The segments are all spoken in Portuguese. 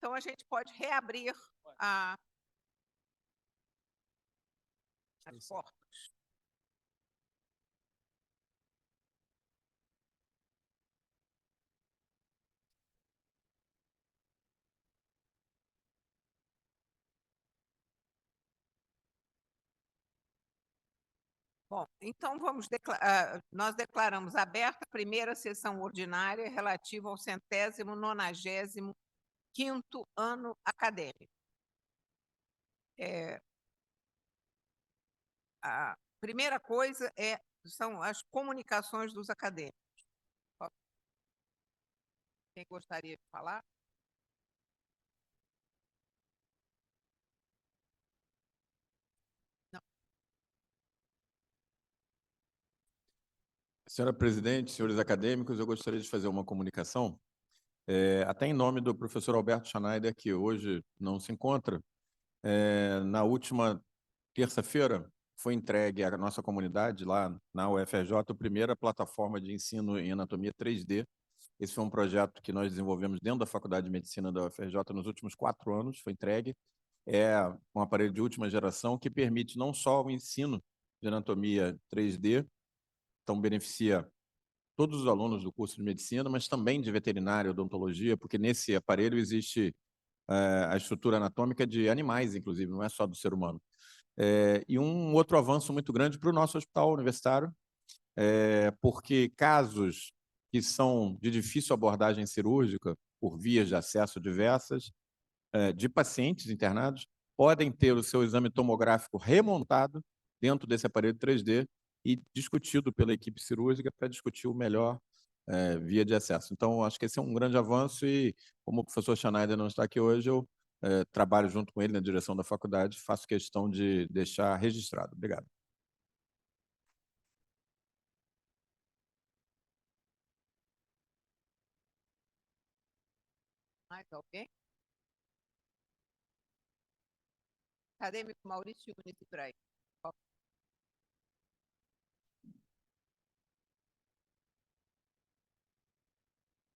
Então, a gente pode reabrir as portas. Bom, então nós declaramos aberta a primeira sessão ordinária relativa ao 195º ano acadêmico. A primeira coisa são as comunicações dos acadêmicos. Quem gostaria de falar? Senhora presidente, senhores acadêmicos, eu gostaria de fazer uma comunicação, até em nome do professor Alberto Schneider, que hoje não se encontra. Na última terça-feira, foi entregue à nossa comunidade, lá na UFRJ, a primeira plataforma de ensino em anatomia 3D. Esse foi um projeto que nós desenvolvemos dentro da Faculdade de Medicina da UFRJ nos últimos 4 anos, foi entregue. É um aparelho de última geração que permite não só o ensino de anatomia 3D, então beneficia todos os alunos do curso de medicina, mas também de veterinária, odontologia, porque nesse aparelho existe a estrutura anatômica de animais, inclusive, não é só do ser humano. E um outro avanço muito grande para o nosso hospital universitário, porque casos que são de difícil abordagem cirúrgica, por vias de acesso diversas, de pacientes internados, podem ter o seu exame tomográfico remontado dentro desse aparelho 3D e discutido pela equipe cirúrgica para discutir o melhor via de acesso. Então, acho que esse é um grande avanço e, como o professor Schneider não está aqui hoje, eu trabalho junto com ele na direção da faculdade, faço questão de deixar registrado. Obrigado. Mais alguém? Acadêmico Maurício Yunis Ibrahim.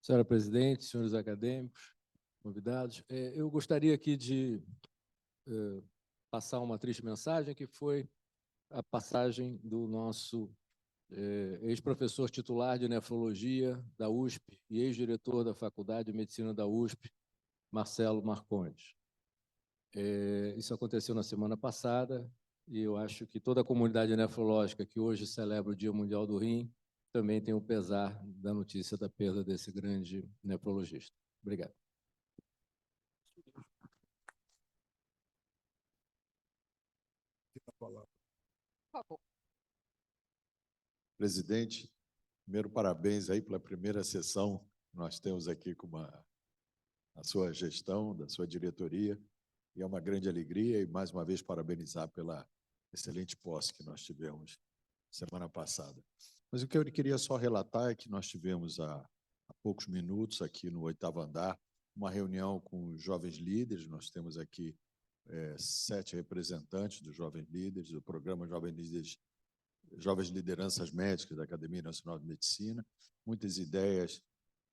Senhora presidente, senhores acadêmicos, convidados, eu gostaria aqui de passar uma triste mensagem, que foi a passagem do nosso ex-professor titular de nefrologia da USP e ex-diretor da Faculdade de Medicina da USP, Marcelo Marcondes. Isso aconteceu na semana passada e eu acho que toda a comunidade nefrológica que hoje celebra o Dia Mundial do Rim também tem o pesar da notícia da perda desse grande nefrologista. Obrigado. Por favor. Presidente, primeiro parabéns aí pela primeira sessão que nós temos aqui com a sua gestão, da sua diretoria, e é uma grande alegria e, mais uma vez, parabenizar pela excelente posse que nós tivemos semana passada. Mas o que eu queria só relatar é que nós tivemos há poucos minutos aqui no 8º andar uma reunião com os jovens líderes. Nós temos aqui 7 representantes dos jovens líderes, do programa Jovens Lideranças Médicas da Academia Nacional de Medicina. Muitas ideias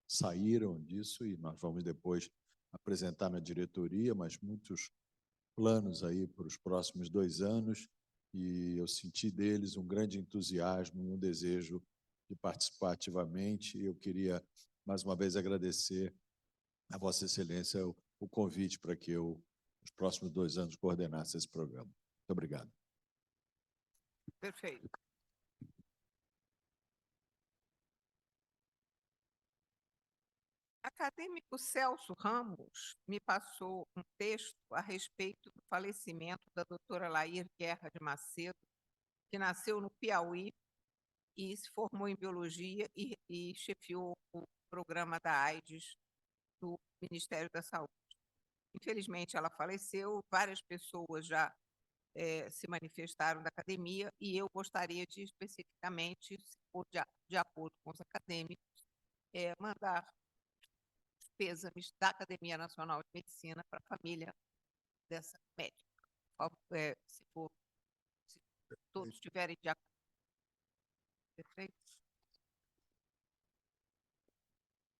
saíram disso e nós vamos depois apresentar na diretoria, mas muitos planos aí para os próximos 2 anos, e eu senti deles um grande entusiasmo e um desejo de participar ativamente. Eu queria, mais uma vez, agradecer a Vossa Excelência o convite para que eu, nos próximos 2 anos, coordenasse esse programa. Muito obrigado. Perfeito. Acadêmico Celso Ramos me passou um texto a respeito do falecimento da doutora Lair Guerra de Macedo, que nasceu no Piauí e se formou em biologia e chefiou o programa da AIDS do Ministério da Saúde. Infelizmente, ela faleceu, várias pessoas já se manifestaram da academia e eu gostaria de, especificamente, se for de acordo com os acadêmicos, mandar os pêsames da Academia Nacional de Medicina para a família dessa médica. Se todos estiverem de acordo. Perfeito?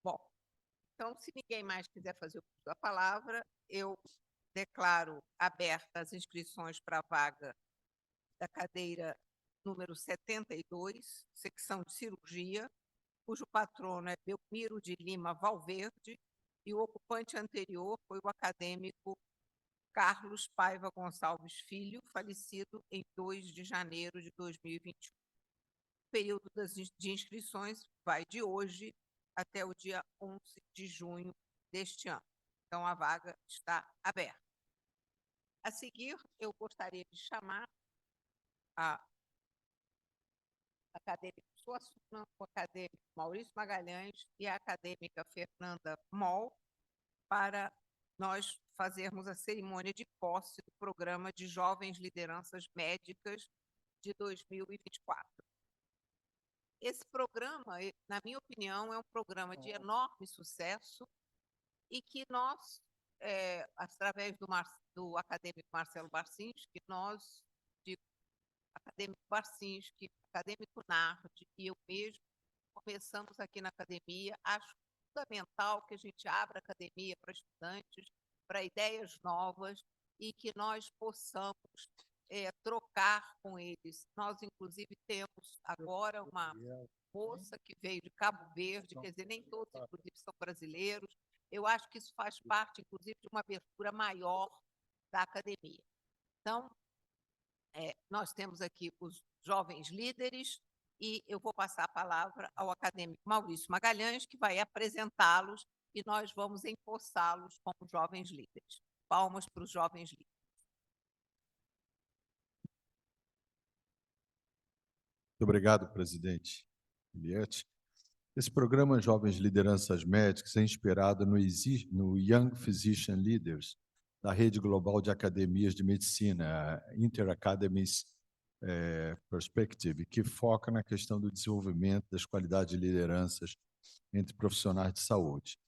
Bom, Então, se ninguém mais quiser fazer o uso da palavra, eu declaro abertas as inscrições para a vaga da cadeira número 72, secção de cirurgia, cujo patrono é Belmiro de Lima Valverde, e o ocupante anterior foi o acadêmico Carlos Paiva Gonçalves Filho, falecido em 2 de janeiro de 2021. O período de inscrições vai de hoje até o dia 11 de junho deste ano. Então, a vaga está aberta. A seguir, eu gostaria de chamar a acadêmica Suassuna, o acadêmico Maurício Magalhães e a acadêmica Fernanda Moll para nós fazermos a cerimônia de posse do Programa de Jovens Lideranças Médicas de 2024. Esse programa, na minha opinião, é um programa de enorme sucesso e que nós, através do acadêmico Marcelo Barcinski, acadêmico Barcinski, acadêmico Nardi e eu mesmo, começamos aqui na academia. Acho fundamental que a gente abra a academia para estudantes, para ideias novas e que nós possamos trocar com eles. Nós, inclusive, temos agora uma moça que veio de Cabo Verde, quer dizer, nem todos, inclusive, são brasileiros. Eu acho que isso faz parte, inclusive, de uma abertura maior da academia. Então, nós temos aqui os jovens líderes e eu vou passar a palavra ao acadêmico Maurício Magalhães, que vai apresentá-los e nós vamos empossá-los como jovens líderes. Palmas para os jovens líderes. Muito obrigado, presidente Juliette. Esse programa Jovens Lideranças Médicas é inspirado no Young Physician Leaders, da Rede Global de Academias de Medicina, a Inter Academies Perspective, que foca na questão do desenvolvimento das qualidades de lideranças entre profissionais de saúde.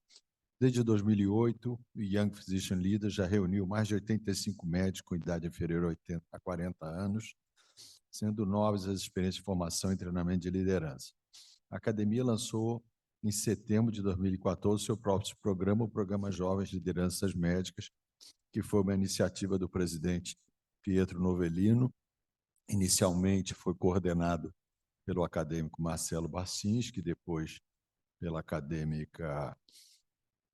Desde 2008, o Young Physician Leaders já reuniu mais de 85 médicos com idade inferior a 40 anos, sendo novas as experiências de formação e treinamento de liderança. A academia lançou, em setembro de 2014, seu próprio programa, o Programa Jovens Lideranças Médicas, que foi uma iniciativa do presidente Pietro Novellino. Inicialmente foi coordenado pelo acadêmico Marcelo Barcinski, depois pela acadêmica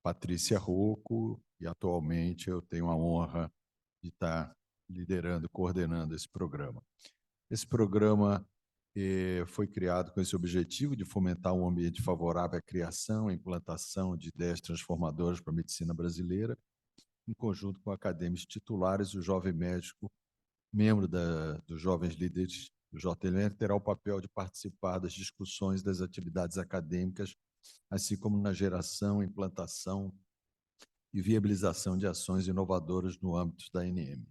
Patrícia Rocco, e atualmente eu tenho a honra de estar liderando, coordenando esse programa. Esse programa foi criado com esse objetivo de fomentar um ambiente favorável à criação e implantação de ideias transformadoras para a medicina brasileira, em conjunto com acadêmicos titulares. O jovem médico, membro dos Jovens Líderes do JLR, terá o papel de participar das discussões das atividades acadêmicas, assim como na geração, implantação e viabilização de ações inovadoras no âmbito da ANM.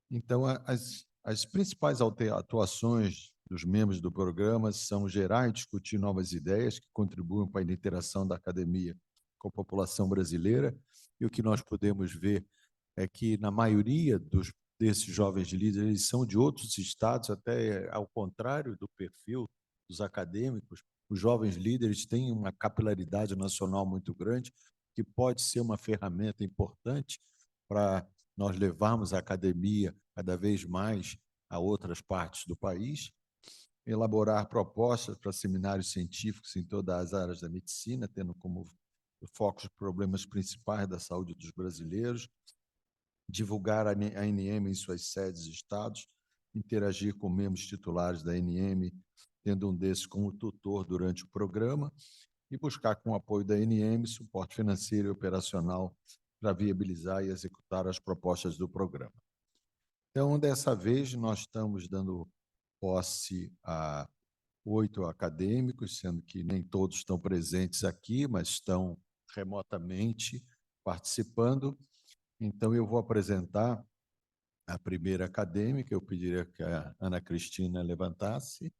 Então, as principais atuações dos membros do programa são gerar e discutir novas ideias que contribuam para a interação da academia com a população brasileira, e o que nós podemos ver é que, na maioria desses jovens líderes, eles são de outros estados, até ao contrário do perfil dos acadêmicos. Os jovens líderes têm uma capilaridade nacional muito grande, que pode ser uma ferramenta importante para nós levarmos a academia cada vez mais a outras partes do país, elaborar propostas para seminários científicos em todas as áreas da medicina, tendo como foco os problemas principais da saúde dos brasileiros, divulgar a ANM em suas sedes e estados, interagir com membros titulares da ANM, tendo um desses como tutor durante o programa, e buscar, com o apoio da ANM, suporte financeiro e operacional para viabilizar e executar as propostas do programa. Então, dessa vez, nós estamos dando posse a 8 acadêmicos, sendo que nem todos estão presentes aqui, mas estão remotamente participando. Então, eu vou apresentar a primeira acadêmica. Eu pediria que a Ana Cristina levantasse.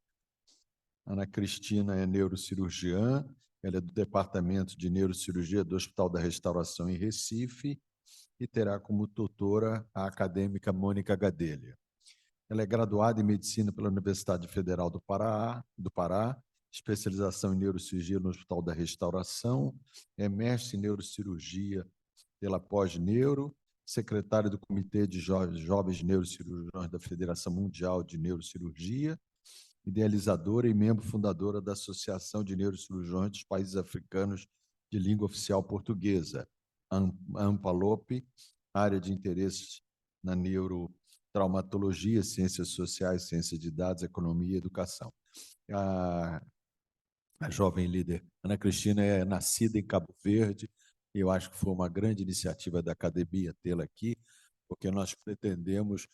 Ana Cristina é neurocirurgiã, ela é do Departamento de Neurocirurgia do Hospital da Restauração em Recife e terá como tutora a acadêmica Mônica Gadelha. Ela é graduada em Medicina pela Universidade Federal do Pará, especialização em neurocirurgia no Hospital da Restauração, é mestre em neurocirurgia pela Pós-Neuro, secretário do Comitê de Jovens Neurocirurgiões da Federação Mundial de Neurocirurgia, idealizadora e membro fundadora da Associação de Neurocirurgiões dos Países Africanos de Língua Oficial Portuguesa, AMPALOP, área de interesses na neurotraumatologia, ciências sociais, ciências de dados, economia e educação. A jovem líder Ana Cristina é nascida em Cabo Verde, e eu acho que foi uma grande iniciativa da academia tê-la aqui, porque nós pretendemos,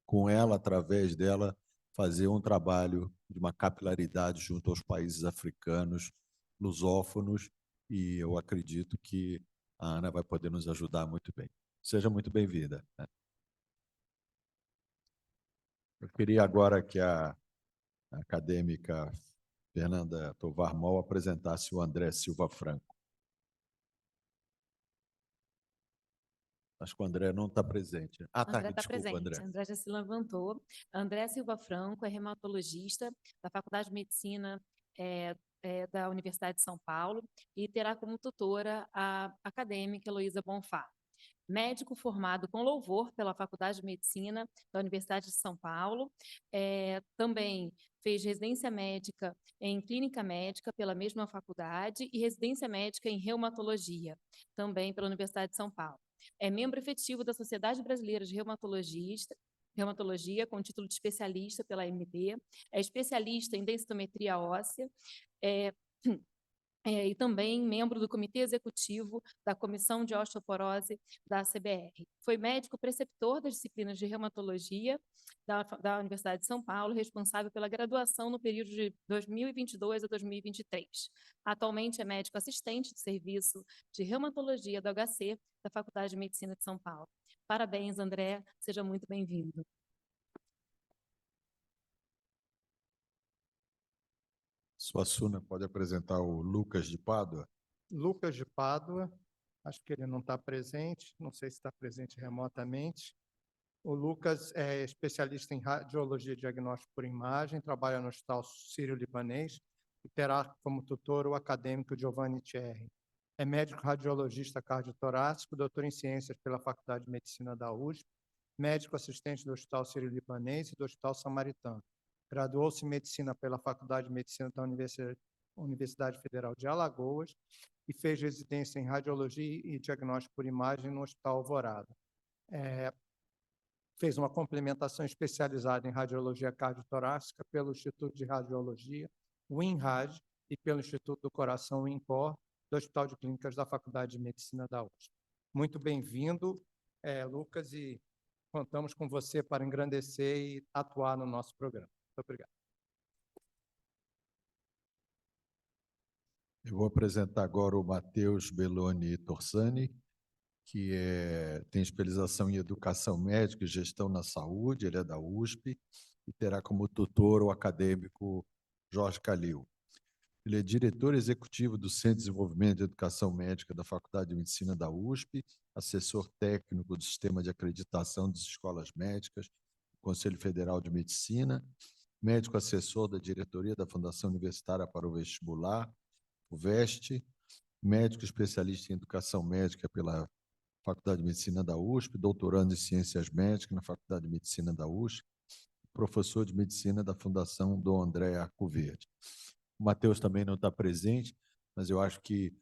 com ela, através dela, fazer um trabalho de uma capilaridade junto aos países africanos, lusófonos, e eu acredito que a Ana vai poder nos ajudar muito bem. Seja muito bem-vinda. Eu queria agora que a acadêmica Fernanda Tovar Mol apresentasse o André Silva Franco. Acho que o André não está presente. Ah, tá, André está desculpa, presente. André. André já se levantou. André Silva Franco é reumatologista da Faculdade de Medicina da Universidade de São Paulo e terá como tutora a acadêmica Heloísa Bonfá. Médico formado com louvor pela Faculdade de Medicina da Universidade de São Paulo, também fez residência médica em clínica médica pela mesma faculdade e residência médica em reumatologia, também pela Universidade de São Paulo. É membro efetivo da Sociedade Brasileira de Reumatologia, com título de especialista pela AMB, é especialista em densitometria óssea, e também membro do Comitê Executivo da Comissão de Osteoporose da CBR. Foi médico preceptor das disciplinas de reumatologia da Universidade de São Paulo, responsável pela graduação no período de 2022 a 2023. Atualmente é médico assistente de serviço de reumatologia do HC da Faculdade de Medicina de São Paulo. Parabéns, André, seja muito bem-vindo. Suassuna pode apresentar o Lucas de Pádua. Lucas de Pádua, acho que ele não está presente, não sei se está presente remotamente. O Lucas é especialista em radiologia e diagnóstico por imagem, trabalha no Hospital Sírio-Libanês e terá como tutor o acadêmico Giovanni Thierry. É médico radiologista cardiotorácico, doutor em ciências pela Faculdade de Medicina da USP, médico assistente do Hospital Sírio-Libanês e do Hospital Samaritano. Graduou-se em Medicina pela Faculdade de Medicina da Universidade Federal de Alagoas e fez residência em Radiologia e Diagnóstico por Imagem no Hospital Alvorada. Fez uma complementação especializada em Radiologia Cardiotorácica pelo Instituto de Radiologia, o INRAD, e pelo Instituto do Coração, o INCOR, do Hospital de Clínicas da Faculdade de Medicina da USP. Muito bem-vindo, Lucas, e contamos com você para engrandecer e atuar no nosso programa. Muito obrigado. Eu vou apresentar agora o Matheus Belloni Torsani, que tem especialização em Educação Médica e Gestão na Saúde, ele é da USP, e terá como tutor o acadêmico Jorge Calil. Ele é diretor executivo do Centro de Desenvolvimento de Educação Médica da Faculdade de Medicina da USP, assessor técnico do Sistema de Acreditação das Escolas Médicas, do Conselho Federal de Medicina, médico assessor da diretoria da Fundação Universitária para o Vestibular, o VEST, médico especialista em Educação Médica pela Faculdade de Medicina da USP, doutorando em Ciências Médicas na Faculdade de Medicina da USP, professor de Medicina da Fundação Dom André Arcoverde. O Matheus também não está presente, mas eu acho que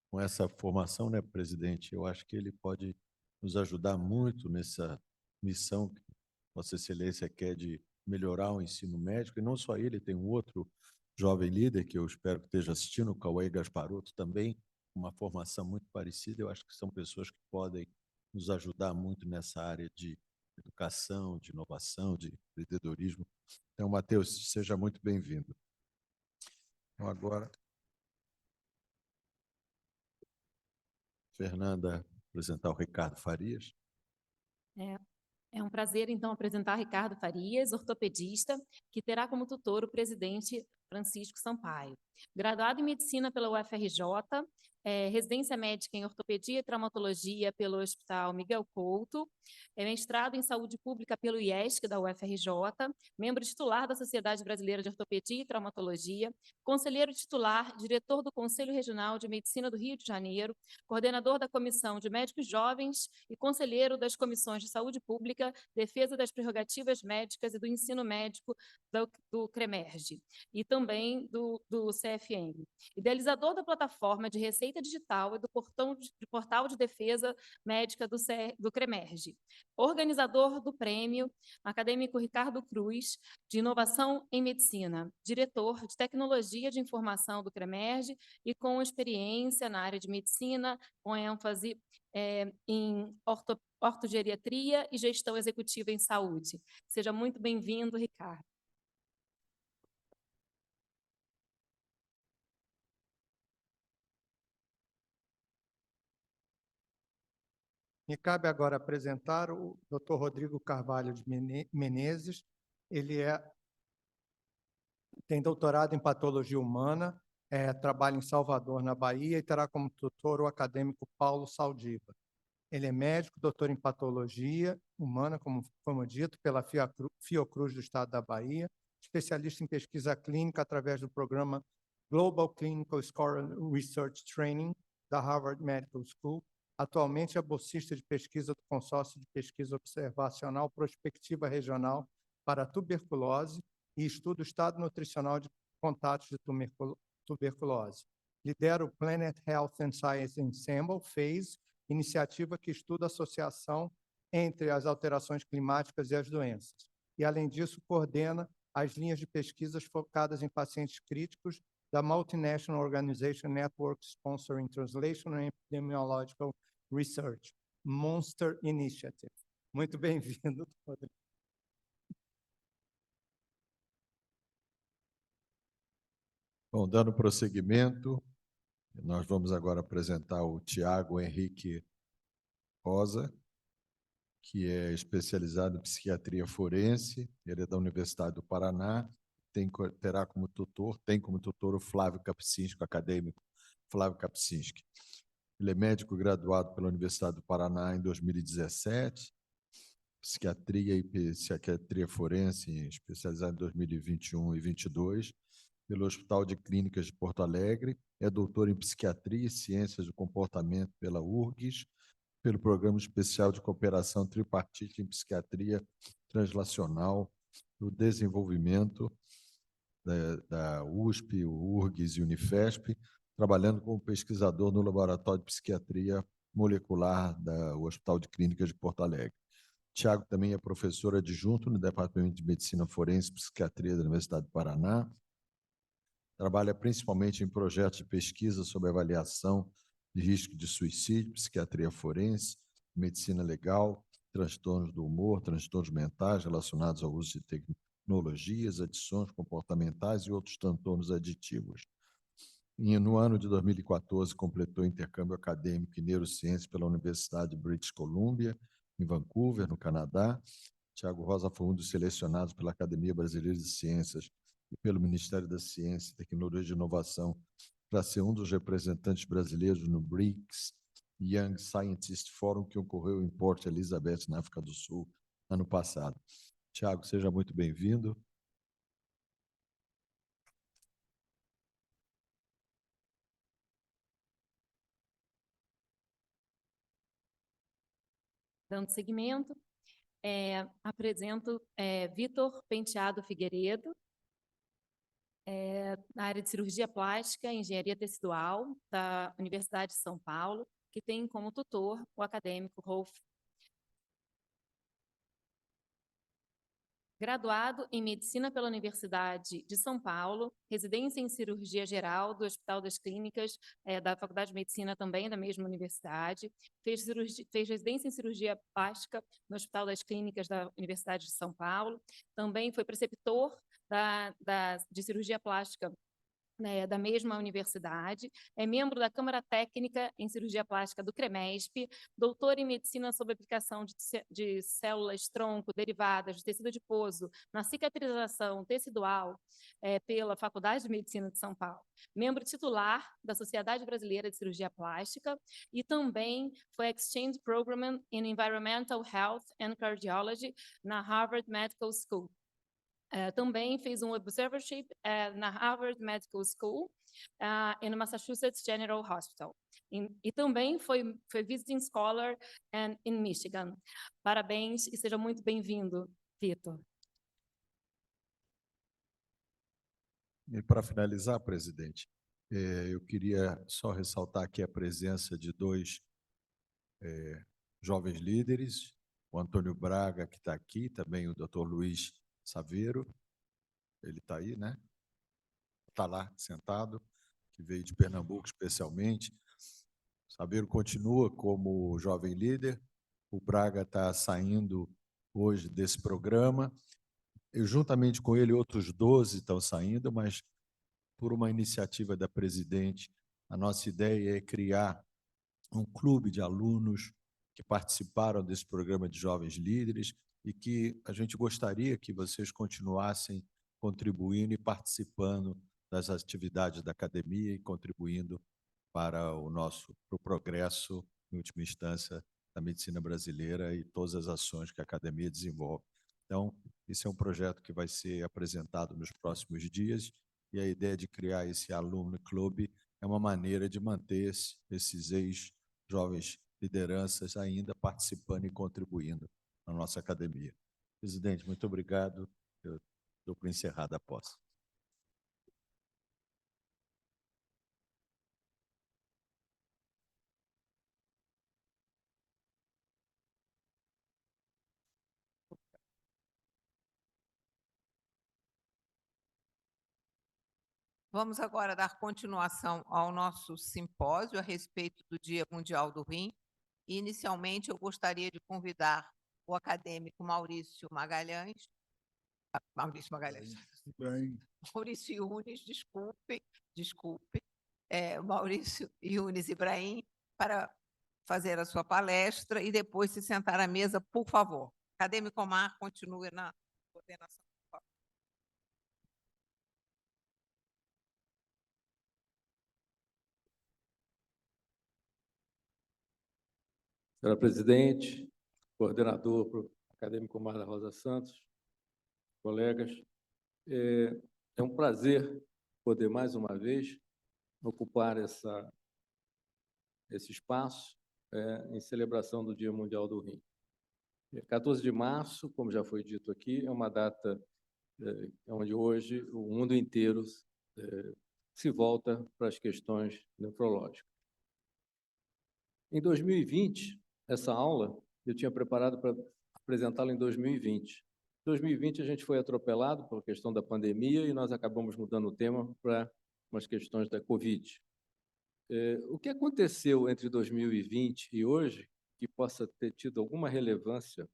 com essa formação, né, presidente, eu acho que ele pode nos ajudar muito nessa missão que Vossa Excelência quer de melhorar o ensino médico, e não só ele, tem um outro jovem líder que eu espero que esteja assistindo, o Cauê Gasparotto, também uma formação muito parecida. Eu acho que são pessoas que podem nos ajudar muito nessa área de educação, de inovação, de empreendedorismo. Então, Matheus, seja muito bem-vindo. Então, agora, Fernanda, apresentar o Ricardo Farias. É um prazer, então, apresentar Ricardo Farias, ortopedista, que terá como tutor o presidente Francisco Sampaio. Graduado em Medicina pela UFRJ, residência médica em ortopedia e traumatologia pelo Hospital Miguel Couto, mestrado em saúde pública pelo IESC da UFRJ, membro titular da Sociedade Brasileira de Ortopedia e Traumatologia, conselheiro titular, diretor do Conselho Regional de Medicina do Rio de Janeiro, coordenador da Comissão de Médicos Jovens e conselheiro das Comissões de Saúde Pública, Defesa das Prerrogativas Médicas e do Ensino Médico do CREMERGE e também do CFM. Idealizador da plataforma de Receita Digital e do Portal de Defesa Médica do CREMERGE. Organizador do Prêmio Acadêmico Ricardo Cruz de Inovação em Medicina. Diretor de Tecnologia de Informação do CREMERGE e com experiência na área de medicina, com ênfase em ortogeriatria e gestão executiva em saúde. Seja muito bem-vindo, Ricardo. Me cabe agora apresentar o Dr. Rodrigo Carvalho de Menezes. Ele tem doutorado em patologia humana, trabalha em Salvador, na Bahia, e terá como tutor o acadêmico Paulo Saldiva. Ele é médico, doutor em patologia humana, como dito, pela Fiocruz do Estado da Bahia, especialista em pesquisa clínica através do programa Global Clinical Score Research Training da Harvard Medical School. Atualmente é bolsista de pesquisa do Consórcio de Pesquisa Observacional Prospectiva Regional para Tuberculose e estuda o estado nutricional de contatos de tuberculose. Lidera o Planet Health and Science Ensemble, PHASE, iniciativa que estuda a associação entre as alterações climáticas e as doenças. E, além disso, coordena as linhas de pesquisas focadas em pacientes críticos da Multinational Organization Network Sponsoring Translation and Epidemiological Research, Monster Initiative. Muito bem-vindo, Rodrigo. Bom, dando prosseguimento, nós vamos agora apresentar o Tiago Henrique Rosa, que é especializado em psiquiatria forense, ele é da Universidade do Paraná, tem como tutor o Flávio Kapczynski, o acadêmico Flávio Kapczynski. Ele é médico graduado pela Universidade do Paraná em 2017, psiquiatria e psiquiatria forense, especializado em 2021 e 2022, pelo Hospital de Clínicas de Porto Alegre, é doutor em psiquiatria e ciências do comportamento pela URGS, pelo Programa Especial de Cooperação Tripartite em Psiquiatria Translacional do Desenvolvimento da USP, URGS e Unifesp, trabalhando como pesquisador no Laboratório de Psiquiatria Molecular do Hospital de Clínicas de Porto Alegre. Tiago também é professor adjunto no Departamento de Medicina Forense e Psiquiatria da Universidade do Paraná. Trabalha principalmente em projetos de pesquisa sobre avaliação de risco de suicídio, psiquiatria forense, medicina legal, transtornos do humor, transtornos mentais relacionados ao uso de tecnologias, adições comportamentais e outros transtornos aditivos. E no ano de 2014, completou intercâmbio acadêmico em neurociência pela Universidade de British Columbia, em Vancouver, no Canadá. Tiago Rosa foi um dos selecionados pela Academia Brasileira de Ciências e pelo Ministério da Ciência, Tecnologia e Inovação para ser um dos representantes brasileiros no BRICS Young Scientist Forum, que ocorreu em Port Elizabeth, na África do Sul, ano passado. Tiago, seja muito bem-vindo. Dando seguimento, apresento Vitor Penteado Figueiredo, na área de cirurgia plástica e engenharia tecidual da Universidade de São Paulo, que tem como tutor o acadêmico Rolf. Graduado em Medicina pela Universidade de São Paulo, residência em Cirurgia Geral do Hospital das Clínicas, da Faculdade de Medicina também da mesma universidade, fez residência em Cirurgia Plástica no Hospital das Clínicas da Universidade de São Paulo, também foi preceptor de Cirurgia Plástica né, da mesma universidade, é membro da Câmara Técnica em Cirurgia Plástica do CREMESP, doutor em Medicina sob aplicação de células tronco derivadas de tecido adiposo na cicatrização tecidual pela Faculdade de Medicina de São Paulo, membro titular da Sociedade Brasileira de Cirurgia Plástica e também foi Exchange Program in Environmental Health and Cardiology na Harvard Medical School. Também fez um observership na Harvard Medical School e no Massachusetts General Hospital. E também foi visiting scholar em Michigan. Parabéns e seja muito bem-vindo, Vitor. E para finalizar, presidente, eu queria só ressaltar aqui a presença de dois jovens líderes, o Antônio Braga, que está aqui, também o Dr. Luiz Saveiro, ele está aí, né? Está lá, sentado, que veio de Pernambuco especialmente. O Saveiro continua como jovem líder, o Braga está saindo hoje desse programa, eu, juntamente com ele, outros 12 estão saindo, mas por uma iniciativa da presidente, a nossa ideia é criar um clube de alunos que participaram desse programa de jovens líderes e que a gente gostaria que vocês continuassem contribuindo e participando das atividades da academia e contribuindo para o progresso, em última instância, da medicina brasileira e todas as ações que a academia desenvolve. Então, esse é um projeto que vai ser apresentado nos próximos dias e a ideia de criar esse Alumni Club é uma maneira de manter esses ex-jovens lideranças ainda participando e contribuindo na nossa academia. Presidente, muito obrigado. Eu dou por encerrada a posse. Vamos agora dar continuação ao nosso simpósio a respeito do Dia Mundial do Rim. E, inicialmente, eu gostaria de convidar o acadêmico Maurício Magalhães, Maurício Yunes, desculpe, Maurício Yunes Ibrahim, para fazer a sua palestra e depois se sentar à mesa, por favor. Acadêmico Omar, continue na coordenação. Senhora presidente, coordenador acadêmico Omar da Rosa Santos, colegas, é um prazer poder mais uma vez ocupar esse espaço em celebração do Dia Mundial do Rim. 14 de março, como já foi dito aqui, é uma data onde hoje o mundo inteiro se volta para as questões nefrológicas. Em 2020, essa aula eu tinha preparado para apresentá-la em 2020. Em 2020, a gente foi atropelado por questão da pandemia e nós acabamos mudando o tema para umas questões da Covid. O que aconteceu entre 2020 e hoje que possa ter tido alguma relevância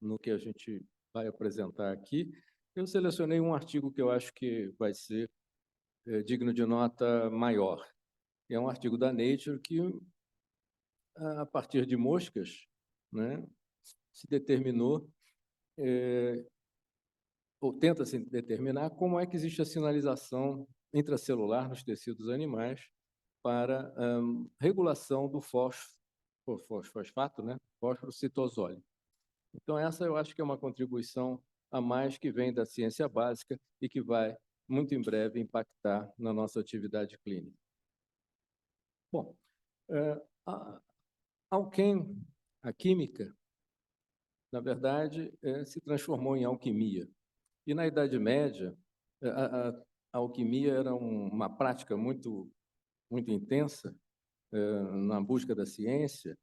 no que a gente vai apresentar aqui? Eu selecionei um artigo que eu acho que vai ser digno de nota maior. É um artigo da Nature que, a partir de moscas, né, se determinou, ou tenta-se determinar como é que existe a sinalização intracelular nos tecidos animais para regulação do fosfato, né, fósforo citosólico. Então, essa eu acho que é uma contribuição a mais que vem da ciência básica e que vai, muito em breve, impactar na nossa atividade clínica. Bom, a química, na verdade, se transformou em alquimia. E, na Idade Média, a alquimia era uma prática muito intensa na busca da ciência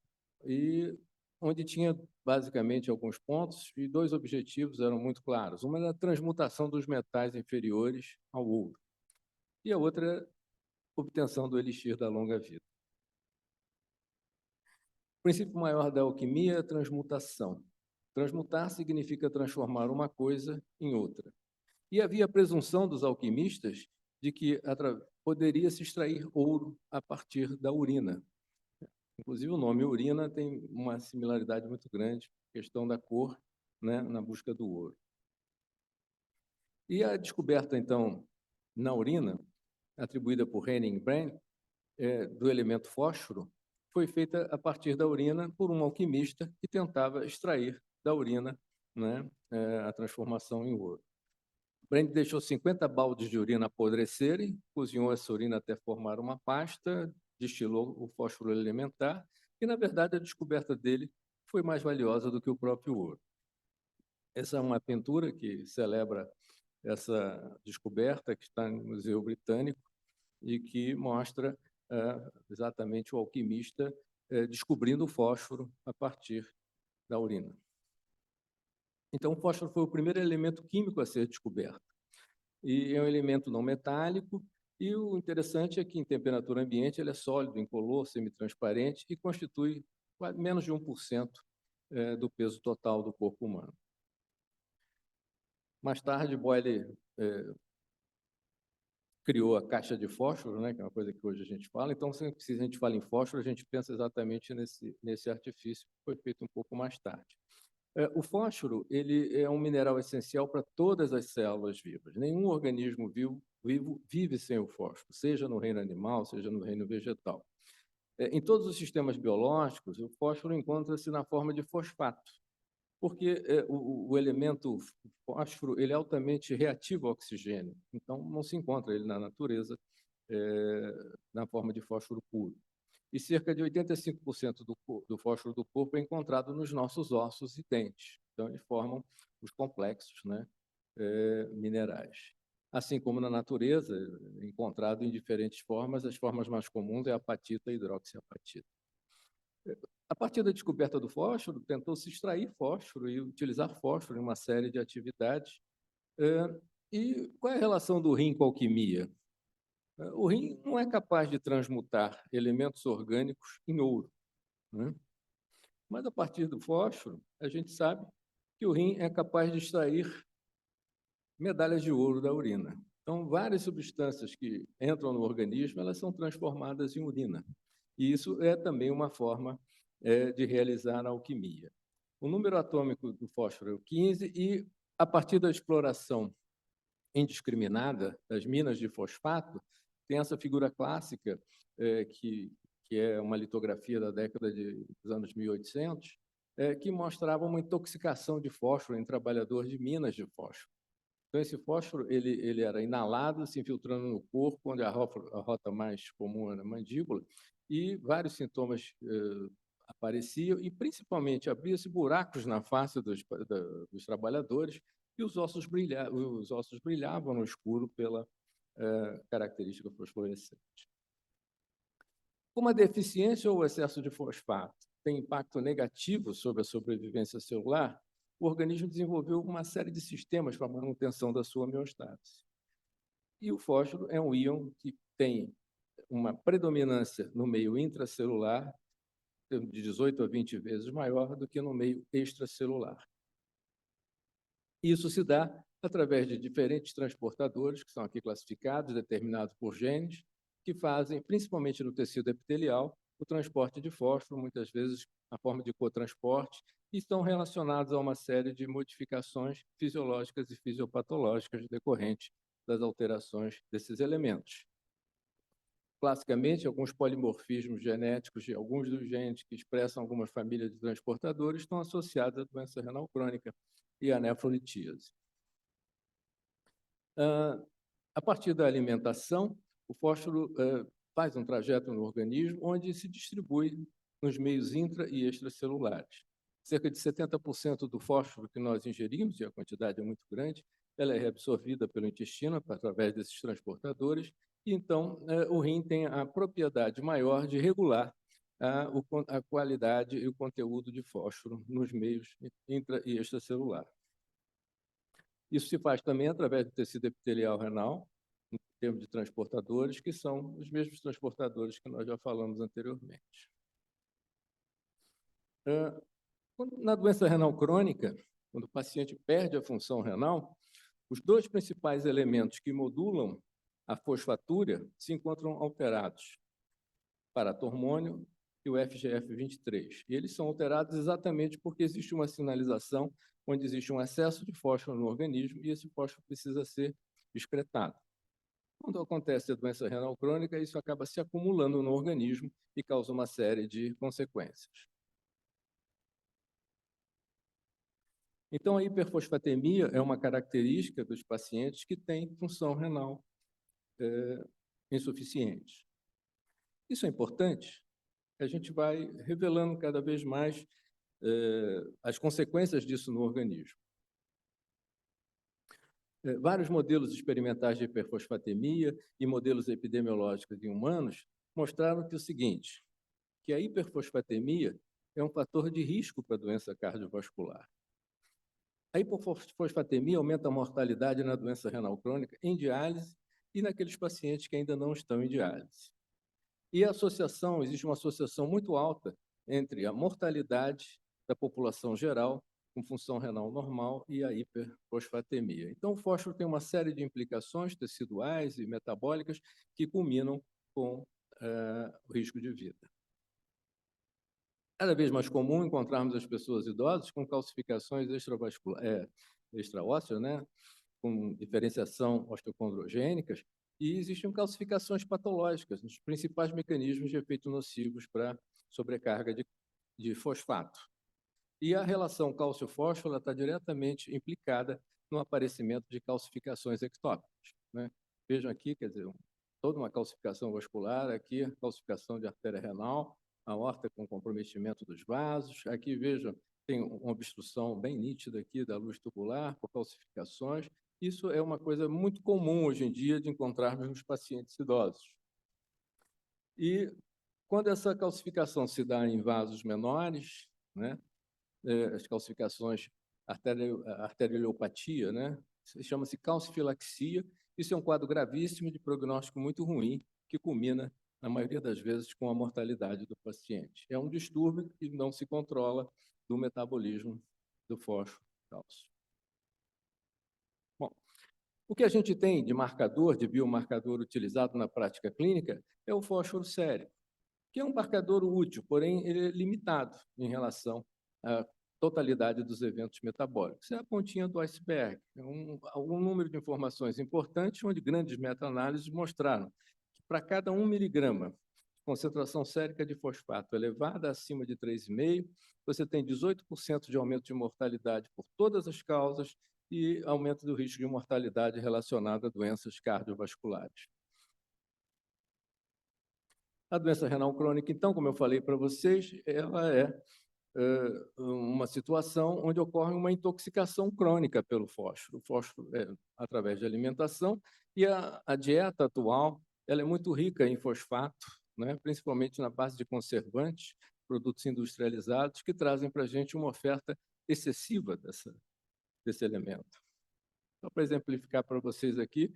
e onde tinha, basicamente, alguns pontos e dois objetivos eram muito claros. Uma era a transmutação dos metais inferiores ao ouro e a outra a obtenção do elixir da longa vida. O princípio maior da alquimia é a transmutação. Transmutar significa transformar uma coisa em outra. E havia a presunção dos alquimistas de que poderia se extrair ouro a partir da urina. Inclusive, o nome urina tem uma similaridade muito grande, questão da cor, né, na busca do ouro. E a descoberta, então, na urina, atribuída por Henning Brand, do elemento fósforo, foi feita a partir da urina por um alquimista que tentava extrair da urina, né, a transformação em ouro. Brand deixou 50 baldes de urina apodrecerem, cozinhou essa urina até formar uma pasta, destilou o fósforo elementar e, na verdade, a descoberta dele foi mais valiosa do que o próprio ouro. Essa é uma pintura que celebra essa descoberta, que está no Museu Britânico, e que mostra exatamente o alquimista descobrindo o fósforo a partir da urina. Então, o fósforo foi o primeiro elemento químico a ser descoberto. E é um elemento não metálico, e o interessante é que, em temperatura ambiente, ele é sólido, incolor, semitransparente e constitui menos de 1% do peso total do corpo humano. Mais tarde, Boyle criou a caixa de fósforo, né, que é uma coisa que hoje a gente fala. Então, se a gente fala em fósforo, a gente pensa exatamente nesse artifício, que foi feito um pouco mais tarde. O fósforo ele é um mineral essencial para todas as células vivas. Nenhum organismo vivo vive sem o fósforo, seja no reino animal, seja no reino vegetal. Em todos os sistemas biológicos, o fósforo encontra-se na forma de fosfato, porque o elemento fósforo ele é altamente reativo ao oxigênio, então não se encontra ele na natureza na forma de fósforo puro. E cerca de 85% do fósforo do corpo é encontrado nos nossos ossos e dentes. Então, eles formam os complexos, né, minerais. Assim como na natureza, encontrado em diferentes formas, as formas mais comuns é a apatita e a hidroxiapatita. A partir da descoberta do fósforo, tentou-se extrair fósforo e utilizar fósforo em uma série de atividades. E qual é a relação do rim com a alquimia? O rim não é capaz de transmutar elementos orgânicos em ouro, né? Mas, a partir do fósforo, a gente sabe que o rim é capaz de extrair medalhas de ouro da urina. Então, várias substâncias que entram no organismo, elas são transformadas em urina. E isso é também uma forma de realizar a alquimia. O número atômico do fósforo é o 15 e, a partir da exploração indiscriminada das minas de fosfato, tem essa figura clássica, que é uma litografia da década dos anos 1800, que mostrava uma intoxicação de fósforo em trabalhadores de minas de fósforo. Então, esse fósforo ele era inalado, se infiltrando no corpo, onde a rota mais comum era a mandíbula, e vários sintomas apareciam, e principalmente abria-se buracos na face dos trabalhadores, e os ossos brilhavam no escuro pela característica fosforescente. Como a deficiência ou o excesso de fosfato tem impacto negativo sobre a sobrevivência celular, o organismo desenvolveu uma série de sistemas para a manutenção da sua homeostase. E o fósforo é um íon que tem uma predominância no meio intracelular de 18 a 20 vezes maior do que no meio extracelular. Isso se dá através de diferentes transportadores, que são aqui classificados, determinados por genes, que fazem, principalmente no tecido epitelial, o transporte de fósforo, muitas vezes na forma de cotransporte, e estão relacionados a uma série de modificações fisiológicas e fisiopatológicas decorrentes das alterações desses elementos. Classicamente, alguns polimorfismos genéticos de alguns dos genes que expressam algumas famílias de transportadores estão associados à doença renal crônica e à nefrolitíase. A partir da alimentação, o fósforo faz um trajeto no organismo onde se distribui nos meios intra- e extracelulares. Cerca de 70% do fósforo que nós ingerimos, e a quantidade é muito grande, ela é reabsorvida pelo intestino através desses transportadores, e então o rim tem a propriedade maior de regular a qualidade e o conteúdo de fósforo nos meios intra- e extracelulares. Isso se faz também através do tecido epitelial renal, em termos de transportadores, que são os mesmos transportadores que nós já falamos anteriormente. Na doença renal crônica, quando o paciente perde a função renal, os dois principais elementos que modulam a fosfatúria se encontram alterados paratormônio e o FGF23. E eles são alterados exatamente porque existe uma sinalização onde existe um excesso de fósforo no organismo e esse fósforo precisa ser excretado. Quando acontece a doença renal crônica, isso acaba se acumulando no organismo e causa uma série de consequências. Então, a hiperfosfatemia é uma característica dos pacientes que têm função renal insuficiente. Isso é importante, a gente vai revelando cada vez mais as consequências disso no organismo. Vários modelos experimentais de hiperfosfatemia e modelos epidemiológicos em humanos mostraram que o seguinte, que a hiperfosfatemia é um fator de risco para a doença cardiovascular. A hipofosfatemia aumenta a mortalidade na doença renal crônica em diálise e naqueles pacientes que ainda não estão em diálise. E a associação, existe uma associação muito alta entre a mortalidade da população geral com função renal normal e a hiperfosfatemia. Então, o fósforo tem uma série de implicações teciduais e metabólicas que culminam com o risco de vida. Cada vez mais comum encontrarmos as pessoas idosas com calcificações extraósseas, né? Com diferenciação osteocondrogênicas, e existem calcificações patológicas, nos principais mecanismos de efeito nocivos para sobrecarga de fosfato. E a relação cálcio-fósforo está diretamente implicada no aparecimento de calcificações ectópicas, né? Vejam aqui, quer dizer, toda uma calcificação vascular, aqui a calcificação de artéria renal, a aorta com comprometimento dos vasos. Aqui, vejam, tem uma obstrução bem nítida aqui da luz tubular por calcificações. Isso é uma coisa muito comum hoje em dia de encontrarmos nos pacientes idosos. E quando essa calcificação se dá em vasos menores, né, as calcificações, arteriopatia, né, chama-se calcifilaxia. Isso é um quadro gravíssimo de prognóstico muito ruim, que culmina, na maioria das vezes, com a mortalidade do paciente. É um distúrbio que não se controla do metabolismo do fósforo cálcio. Bom, o que a gente tem de marcador, de biomarcador utilizado na prática clínica, é o fósforo sérico, que é um marcador útil, porém ele é limitado em relação à totalidade dos eventos metabólicos. É a pontinha do iceberg, é um número de informações importantes, onde grandes meta-análises mostraram que para cada 1 miligrama de concentração sérica de fosfato elevada acima de 3,5, você tem 18% de aumento de mortalidade por todas as causas e aumento do risco de mortalidade relacionado a doenças cardiovasculares. A doença renal crônica, então, como eu falei para vocês, ela é uma situação onde ocorre uma intoxicação crônica pelo fósforo. O fósforo através de alimentação, e a dieta atual ela é muito rica em fosfato, né, principalmente na base de conservantes, produtos industrializados, que trazem para a gente uma oferta excessiva desse elemento. Só para exemplificar para vocês aqui,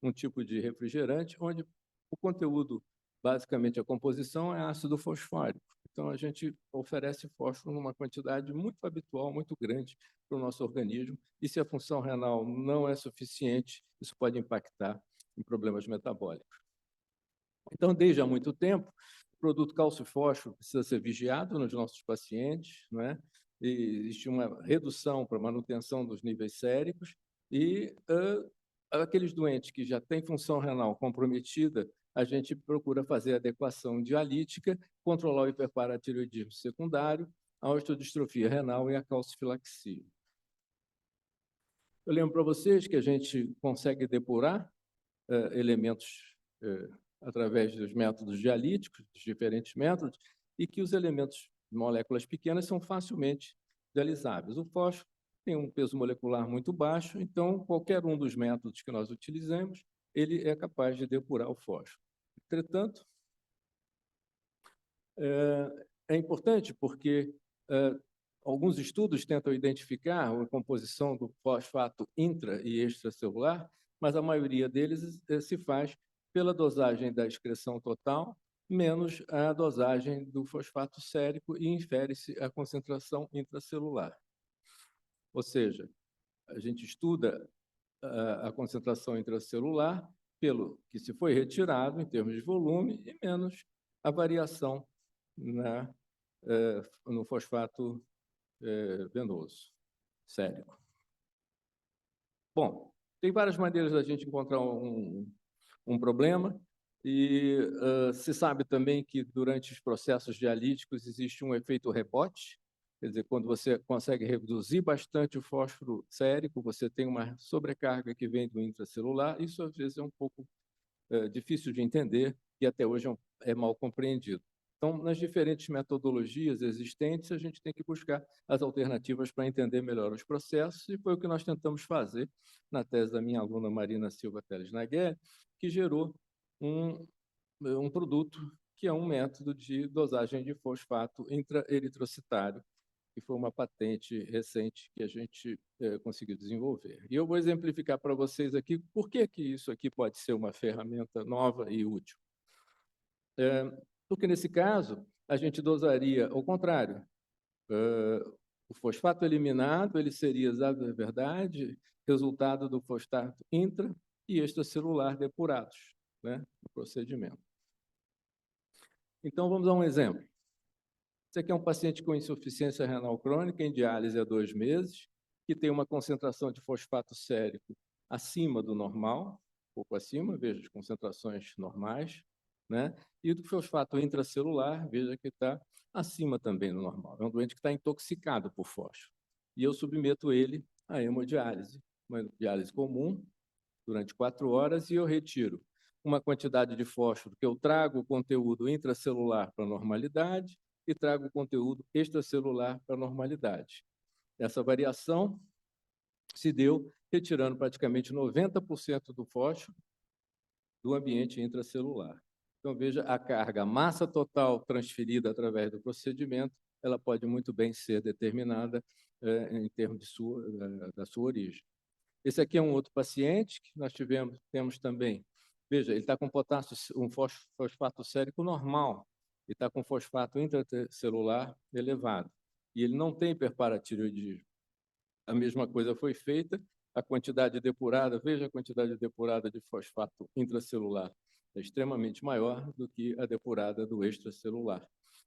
um tipo de refrigerante onde o conteúdo, basicamente a composição, é ácido fosfórico. Então, a gente oferece fósforo numa quantidade muito habitual, muito grande para o nosso organismo, e se a função renal não é suficiente, isso pode impactar em problemas metabólicos. Então, desde há muito tempo, o produto cálcio-fósforo precisa ser vigiado nos nossos pacientes, não é? E existe uma redução para manutenção dos níveis séricos, e aqueles doentes que já têm função renal comprometida, a gente procura fazer adequação dialítica, controlar o hiperparatireoidismo secundário, a osteodistrofia renal e a calcifilaxia. Eu lembro para vocês que a gente consegue depurar elementos através dos métodos dialíticos, dos diferentes métodos, e que os elementos de moléculas pequenas são facilmente dialisáveis. O fósforo tem um peso molecular muito baixo, então qualquer um dos métodos que nós utilizemos, ele é capaz de depurar o fósforo. Entretanto, é importante porque alguns estudos tentam identificar a composição do fosfato intra e extracelular, mas a maioria deles se faz pela dosagem da excreção total, menos a dosagem do fosfato sérico, e infere-se a concentração intracelular. Ou seja, a gente estuda a concentração intracelular pelo que se foi retirado em termos de volume e menos a variação no fosfato venoso sérico. Bom, tem várias maneiras da gente encontrar um problema e se sabe também que durante os processos dialíticos existe um efeito rebote, quer dizer, quando você consegue reduzir bastante o fósforo sérico, você tem uma sobrecarga que vem do intracelular, isso às vezes é um pouco difícil de entender e até hoje é mal compreendido. Então, nas diferentes metodologias existentes, a gente tem que buscar as alternativas para entender melhor os processos, e foi o que nós tentamos fazer na tese da minha aluna Marina Silva Teles Naguer, que gerou um produto que é um método de dosagem de fosfato intraeritrocitário, que foi uma patente recente que a gente conseguiu desenvolver. E eu vou exemplificar para vocês aqui por que isso aqui pode ser uma ferramenta nova e útil. Porque, nesse caso, a gente dosaria ao contrário. O fosfato eliminado ele seria, na verdade, resultado do fosfato intra- e extracelular depurados, né, no procedimento. Então, vamos dar um exemplo. Esse aqui é um paciente com insuficiência renal crônica, em diálise há 2 meses, que tem uma concentração de fosfato sérico acima do normal, pouco acima, veja as concentrações normais, né? E do fosfato intracelular, veja que está acima também do normal. É um doente que está intoxicado por fósforo. E eu submeto ele à hemodiálise, uma diálise comum, durante 4 horas, e eu retiro uma quantidade de fósforo que eu trago o conteúdo intracelular para a normalidade e trago o conteúdo extracelular para a normalidade. Essa variação se deu retirando praticamente 90% do fósforo do ambiente intracelular. Então, veja a carga, a massa total transferida através do procedimento, ela pode muito bem ser determinada em termos da sua origem. Esse aqui é um outro paciente que nós temos também. Veja, ele está com potássio, um fosfato sérico normal, e está com fosfato intracelular elevado. E ele não tem hiperparatireoidismo. A mesma coisa foi feita, a quantidade depurada, veja a quantidade depurada de fosfato intracelular, é extremamente maior do que a depurada do extracelular.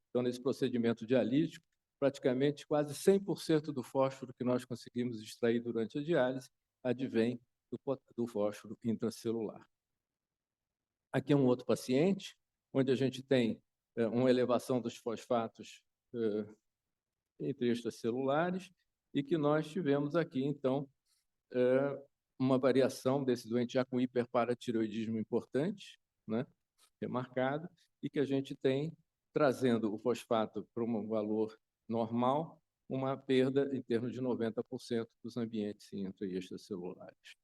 Então, nesse procedimento dialítico, praticamente quase 100% do fósforo que nós conseguimos extrair durante a diálise advém do fósforo intracelular. Aqui é um outro paciente, onde a gente tem uma elevação dos fosfatos extracelulares e que nós tivemos aqui, então, uma variação desse doente já com hiperparatireoidismo importante, né, remarcado, e que a gente tem, trazendo o fosfato para um valor normal, uma perda em termos de 90% dos ambientes intra- e extracelulares.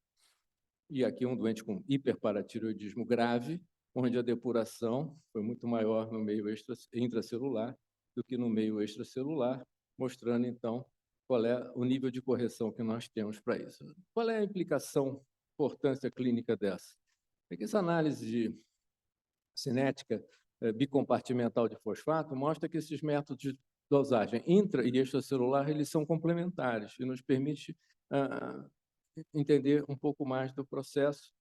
E aqui um doente com hiperparatireoidismo grave, onde a depuração foi muito maior no meio intracelular do que no meio extracelular, mostrando, então, qual é o nível de correção que nós temos para isso. Qual é a implicação, importância clínica dessa? É que essa análise de cinética bicompartimental de fosfato mostra que esses métodos de dosagem intra- e extracelular eles são complementares e nos permite entender um pouco mais do processo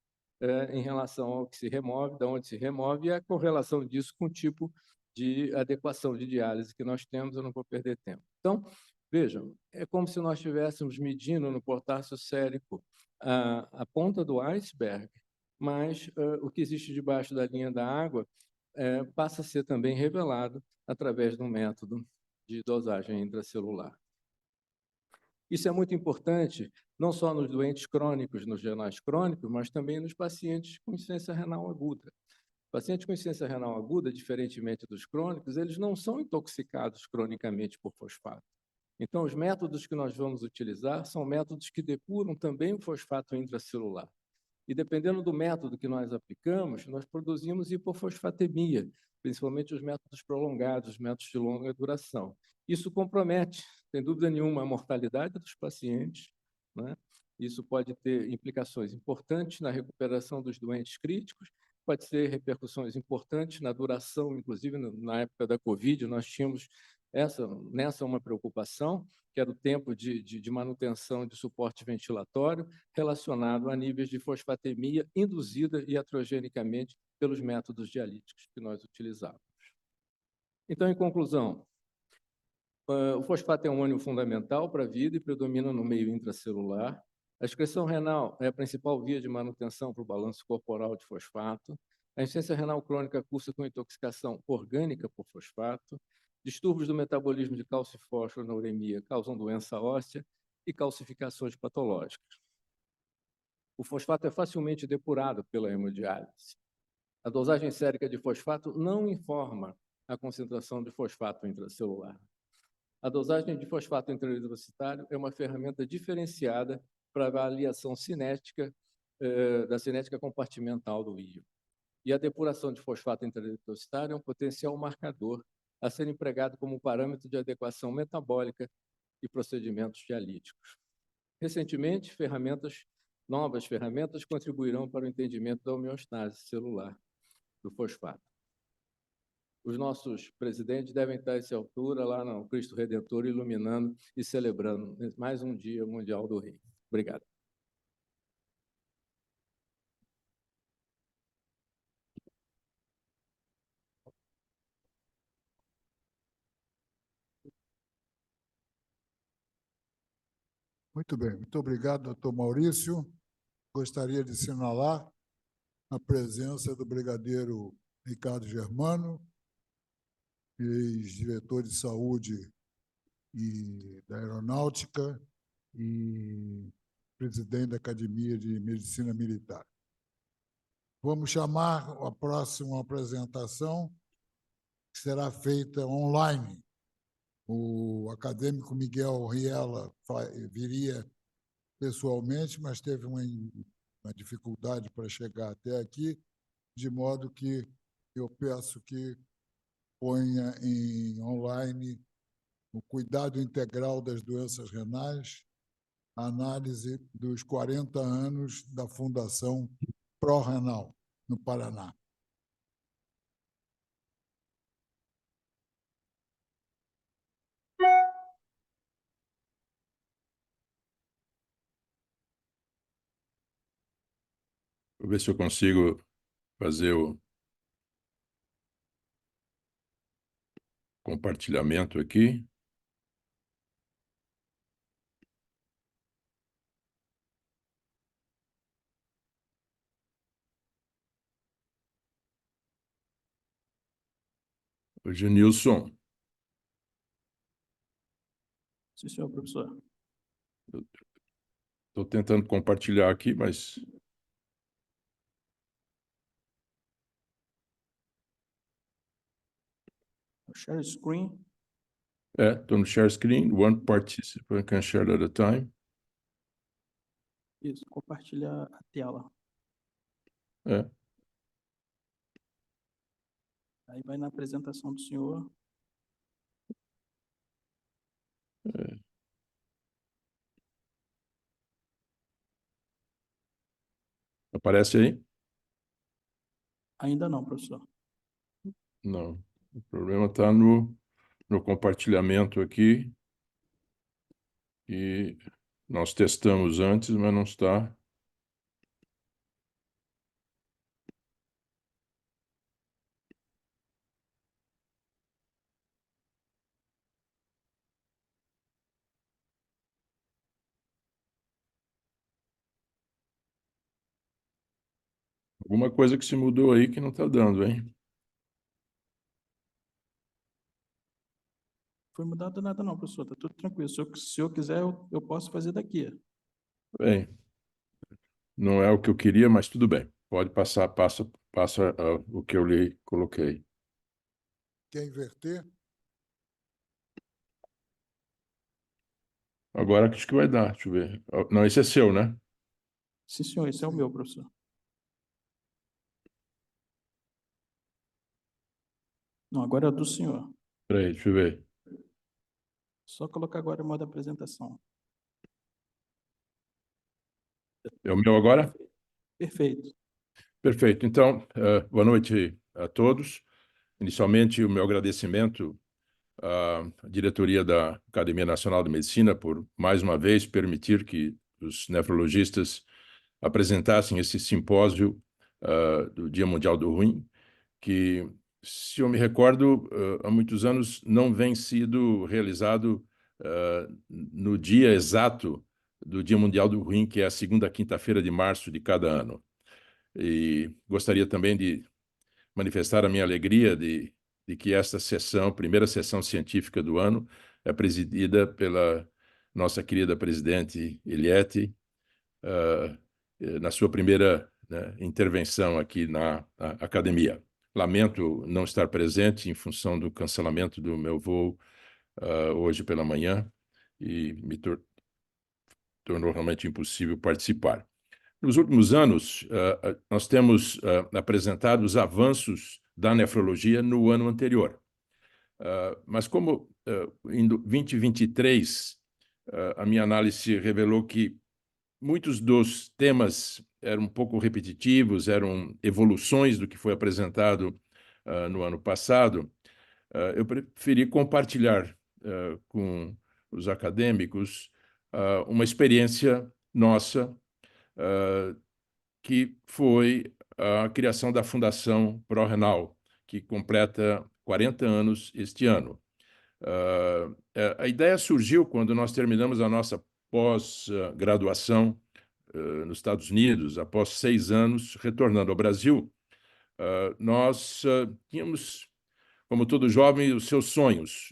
em relação ao que se remove, de onde se remove, e a correlação disso com o tipo de adequação de diálise que nós temos. Eu não vou perder tempo. Então, vejam, é como se nós estivéssemos medindo no potássio sérico a ponta do iceberg, mas o que existe debaixo da linha da água passa a ser também revelado através de um método de dosagem intracelular. Isso é muito importante, não só nos doentes crônicos, nos renais crônicos, mas também nos pacientes com insuficiência renal aguda. Pacientes com insuficiência renal aguda, diferentemente dos crônicos, eles não são intoxicados cronicamente por fosfato. Então, os métodos que nós vamos utilizar são métodos que depuram também o fosfato intracelular. E, dependendo do método que nós aplicamos, nós produzimos hipofosfatemia, principalmente os métodos prolongados, os métodos de longa duração. Isso compromete, sem dúvida nenhuma, a mortalidade dos pacientes, né? Isso pode ter implicações importantes na recuperação dos doentes críticos, pode ter repercussões importantes na duração, inclusive na época da Covid, nós tínhamos Nessa uma preocupação, que era o tempo de manutenção de suporte ventilatório relacionado a níveis de fosfatemia induzida iatrogenicamente pelos métodos dialíticos que nós utilizávamos. Então, em conclusão, o fosfato é um ânion fundamental para a vida e predomina no meio intracelular. A excreção renal é a principal via de manutenção para o balanço corporal de fosfato. A insuficiência renal crônica cursa com intoxicação orgânica por fosfato. Distúrbios do metabolismo de cálcio e fósforo na uremia causam doença óssea e calcificações patológicas. O fosfato é facilmente depurado pela hemodiálise. A dosagem sérica de fosfato não informa a concentração de fosfato intracelular. A dosagem de fosfato intraeritrocitário é uma ferramenta diferenciada para avaliação cinética da cinética compartimental do íon. E a depuração de fosfato intraeritrocitário é um potencial marcador a ser empregado como parâmetro de adequação metabólica e procedimentos dialíticos. Recentemente, novas ferramentas contribuirão para o entendimento da homeostase celular do fosfato. Os nossos presidentes devem estar a essa altura lá no Cristo Redentor, iluminando e celebrando mais um Dia Mundial do Rim. Obrigado. Muito bem, muito obrigado, doutor Maurício. Gostaria de assinalar a presença do brigadeiro Ricardo Germano, ex-diretor de saúde e da aeronáutica e presidente da Academia de Medicina Militar. Vamos chamar a próxima apresentação, que será feita online. O acadêmico Miguel Riela viria pessoalmente, mas teve uma dificuldade para chegar até aqui, de modo que eu peço que ponha em online o cuidado integral das doenças renais, a análise dos 40 anos da Fundação ProRenal, no Paraná. Vou ver se eu consigo fazer o compartilhamento aqui. O Genilson. Sim, senhor professor. Estou tentando compartilhar aqui, mas... Share screen. Estou no share screen. One participant can share at a time. Isso, compartilhar a tela. Aí vai na apresentação do senhor. Aparece aí? Ainda não, professor. Não. O problema está no compartilhamento aqui. E nós testamos antes, mas não está. Alguma coisa que se mudou aí que não está dando, hein? Foi mudado nada não, professor. Está tudo tranquilo. Se o senhor quiser, eu posso fazer daqui. Bem, não é o que eu queria, mas tudo bem. Pode passar, passa o que eu lhe coloquei. Quer inverter? Agora acho que vai dar, deixa eu ver. Não, esse é seu, né? Sim, senhor. Esse é o meu, professor. Não, agora é do senhor. Espera aí, deixa eu ver. Só colocar agora o modo apresentação. É o meu agora? Perfeito. Perfeito. Então, boa noite a todos. Inicialmente, o meu agradecimento a diretoria da Academia Nacional de Medicina por, mais uma vez, permitir que os nefrologistas apresentassem esse simpósio do Dia Mundial do Rim, que, se eu me recordo, há muitos anos não vem sido realizado no dia exato do Dia Mundial do Rim, que é a segunda quinta-feira de março de cada ano. E gostaria também de manifestar a minha alegria de que esta sessão, primeira sessão científica do ano, é presidida pela nossa querida presidente Eliette, na sua primeira, né, intervenção aqui na academia. Lamento não estar presente em função do cancelamento do meu voo hoje pela manhã e me tornou realmente impossível participar. Nos últimos anos, nós temos apresentado os avanços da nefrologia no ano anterior. Mas como em 2023, a minha análise revelou que muitos dos temas eram um pouco repetitivos, eram evoluções do que foi apresentado no ano passado, eu preferi compartilhar com os acadêmicos uma experiência nossa, que foi a criação da Fundação ProRenal, que completa 40 anos este ano. A ideia surgiu quando nós terminamos a nossa pós-graduação nos Estados Unidos, após 6 anos, retornando ao Brasil. Nós tínhamos, como todo jovem, os seus sonhos.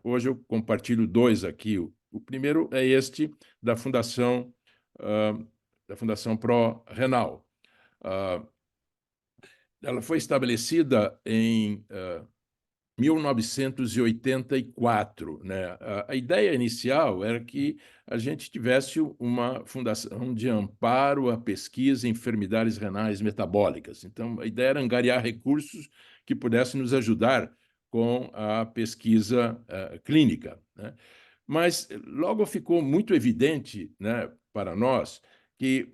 Hoje eu compartilho 2 aqui. O primeiro é este da Fundação ProRenal. Ela foi estabelecida em 1984, né? A ideia inicial era que a gente tivesse uma fundação de amparo à pesquisa em enfermidades renais metabólicas. Então, a ideia era angariar recursos que pudessem nos ajudar com a pesquisa clínica, né? Mas logo ficou muito evidente, né, para nós que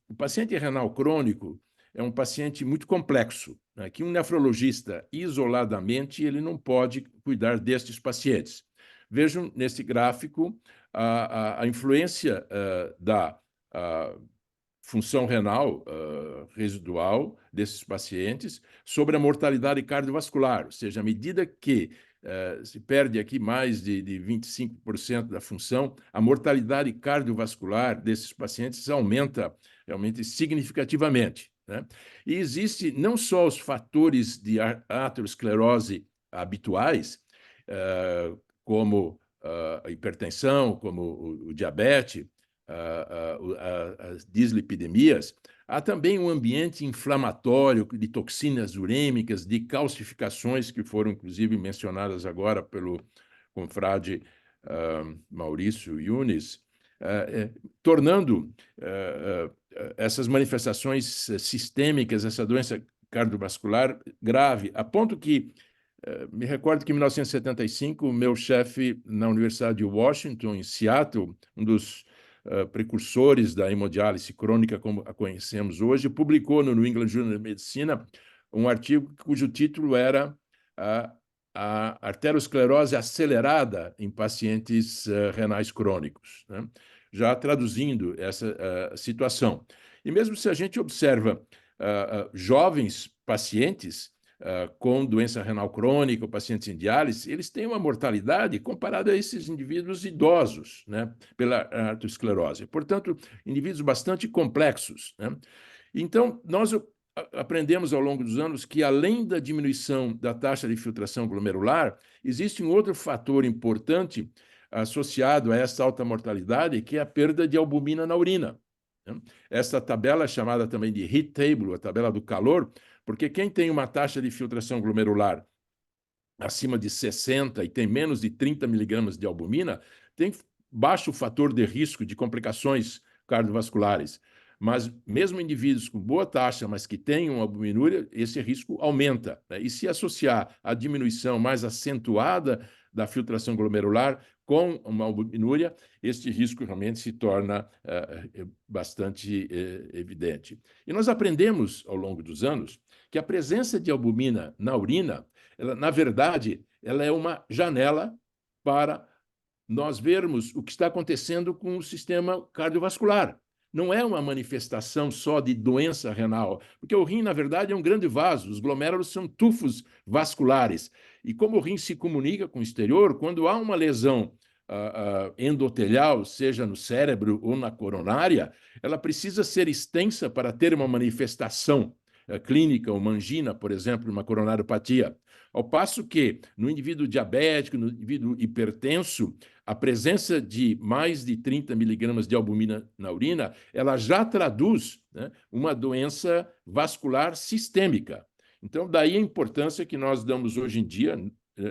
o paciente renal crônico é um paciente muito complexo, né, que um nefrologista, isoladamente, ele não pode cuidar destes pacientes. Vejam nesse gráfico a influência da função renal residual desses pacientes sobre a mortalidade cardiovascular, ou seja, à medida que se perde aqui mais de 25% da função, a mortalidade cardiovascular desses pacientes aumenta realmente significativamente, né? E existe não só os fatores de aterosclerose habituais, como a hipertensão, como o diabetes, as dislipidemias, há também um ambiente inflamatório de toxinas urêmicas, de calcificações que foram, inclusive, mencionadas agora pelo confrade Maurício Yunes, tornando essas manifestações sistêmicas, essa doença cardiovascular grave, a ponto que me recordo que em 1975, o meu chefe na Universidade de Washington, em Seattle, um dos precursores da hemodiálise crônica, como a conhecemos hoje, publicou no New England Journal of Medicine um artigo cujo título era a arteriosclerose acelerada em pacientes renais crônicos, né? Já traduzindo essa situação. E mesmo se a gente observa jovens pacientes com doença renal crônica, pacientes em diálise, eles têm uma mortalidade comparada a esses indivíduos idosos, né, pela arteriosclerose. Portanto, indivíduos bastante complexos, né? Então, nós aprendemos ao longo dos anos que, além da diminuição da taxa de filtração glomerular, existe um outro fator importante associado a essa alta mortalidade, que é a perda de albumina na urina, né? Essa tabela é chamada também de heat table, a tabela do calor, porque quem tem uma taxa de filtração glomerular acima de 60 e tem menos de 30 miligramas de albumina, tem baixo fator de risco de complicações cardiovasculares. Mas mesmo indivíduos com boa taxa, mas que tenham albuminúria, esse risco aumenta, né? E se associar a diminuição mais acentuada da filtração glomerular com uma albuminúria, este risco realmente se torna bastante evidente. E nós aprendemos, ao longo dos anos, que a presença de albumina na urina na verdade, ela é uma janela para nós vermos o que está acontecendo com o sistema cardiovascular. Não é uma manifestação só de doença renal, porque o rim, na verdade, é um grande vaso, os glomérulos são tufos vasculares. E como o rim se comunica com o exterior, quando há uma lesão endotelial, seja no cérebro ou na coronária, ela precisa ser extensa para ter uma manifestação clínica, uma angina, por exemplo, uma coronariopatia. Ao passo que, no indivíduo diabético, no indivíduo hipertenso, a presença de mais de 30 miligramas de albumina na urina, ela já traduz, né, uma doença vascular sistêmica. Então, daí a importância que nós damos hoje em dia,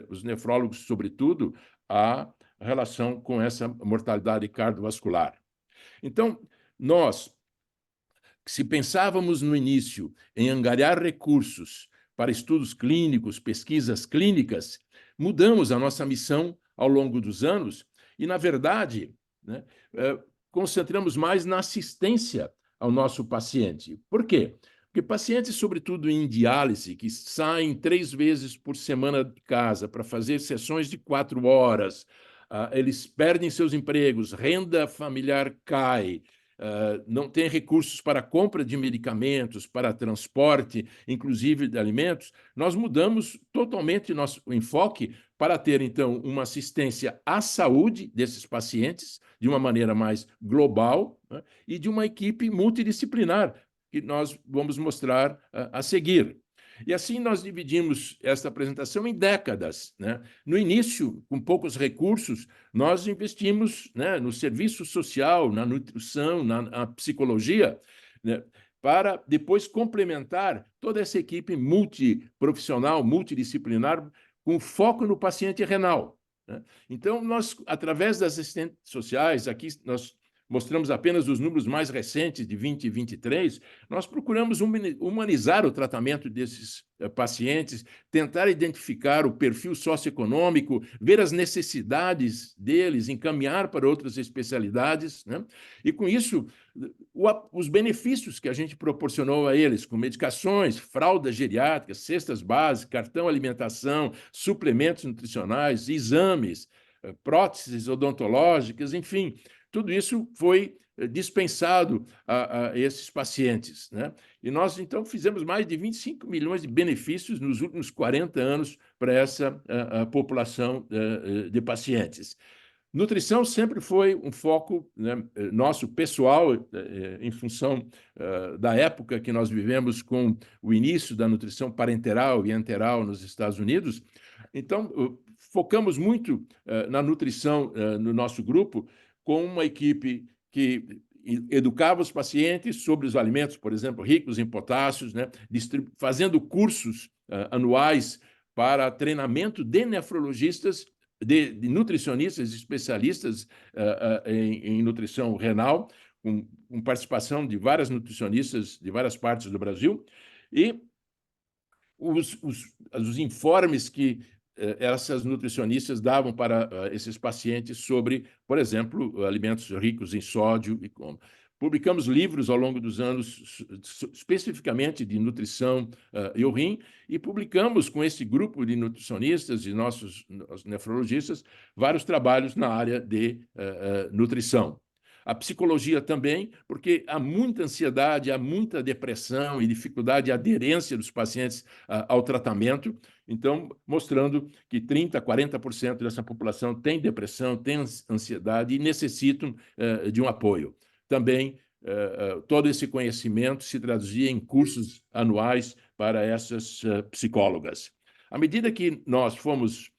os nefrólogos, sobretudo, à relação com essa mortalidade cardiovascular. Então, nós, se pensávamos no início em angariar recursos para estudos clínicos, pesquisas clínicas, mudamos a nossa missão ao longo dos anos e, na verdade, né, concentramos mais na assistência ao nosso paciente. Por quê? Porque pacientes, sobretudo em diálise, que saem 3 vezes por semana de casa para fazer sessões de 4 horas, eles perdem seus empregos, renda familiar cai, não tem recursos para compra de medicamentos, para transporte, inclusive de alimentos, nós mudamos totalmente nosso enfoque para ter, então, uma assistência à saúde desses pacientes de uma maneira mais global, né, e de uma equipe multidisciplinar, que nós vamos mostrar a seguir. E assim nós dividimos esta apresentação em décadas, né? No início, com poucos recursos, nós investimos, né, no serviço social, na nutrição, na psicologia, né, para depois complementar toda essa equipe multiprofissional, multidisciplinar, com foco no paciente renal, né? Então, nós, através das assistentes sociais, aqui nós mostramos apenas os números mais recentes, de 20 e 23, nós procuramos humanizar o tratamento desses pacientes, tentar identificar o perfil socioeconômico, ver as necessidades deles, encaminhar para outras especialidades, né? E, com isso, os benefícios que a gente proporcionou a eles, com medicações, fraldas geriátricas, cestas básicas, cartão alimentação, suplementos nutricionais, exames, próteses odontológicas, enfim, tudo isso foi dispensado a esses pacientes, né? E nós, então, fizemos mais de 25 milhões de benefícios nos últimos 40 anos para essa população de pacientes. Nutrição sempre foi um foco, né, nosso pessoal, em função da época que nós vivemos com o início da nutrição parenteral e enteral nos Estados Unidos. Então, focamos muito na nutrição no nosso grupo, com uma equipe que educava os pacientes sobre os alimentos, por exemplo, ricos em potássios, né, fazendo cursos anuais para treinamento de nefrologistas, de nutricionistas especialistas em nutrição renal, com participação de várias nutricionistas de várias partes do Brasil, e os informes que essas nutricionistas davam para esses pacientes sobre, por exemplo, alimentos ricos em sódio e como. Publicamos livros ao longo dos anos, especificamente de nutrição e o rim, e publicamos com esse grupo de nutricionistas e nossos nefrologistas vários trabalhos na área de nutrição. A psicologia também, porque há muita ansiedade, há muita depressão e dificuldade de aderência dos pacientes ao tratamento. Então, mostrando que 30% a 40% dessa população tem depressão, tem ansiedade e necessitam de um apoio. Também, todo esse conhecimento se traduzia em cursos anuais para essas psicólogas. À medida que nós fomos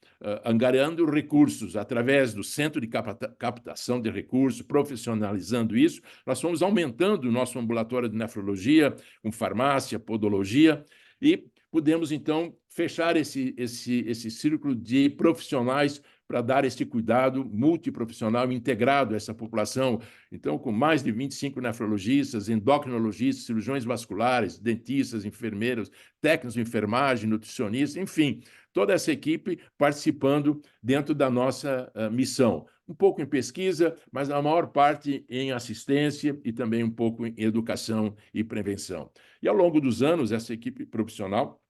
angariando recursos através do Centro de Captação de Recursos, profissionalizando isso, nós fomos aumentando o nosso ambulatório de nefrologia, com farmácia, podologia, e pudemos, então, fechar esse círculo de profissionais para dar esse cuidado multiprofissional integrado a essa população. Então, com mais de 25 nefrologistas, endocrinologistas, cirurgiões vasculares, dentistas, enfermeiros, técnicos de enfermagem, nutricionistas, enfim, toda essa equipe participando dentro da nossa missão. Um pouco em pesquisa, mas a maior parte em assistência e também um pouco em educação e prevenção. E, ao longo dos anos, essa equipe profissional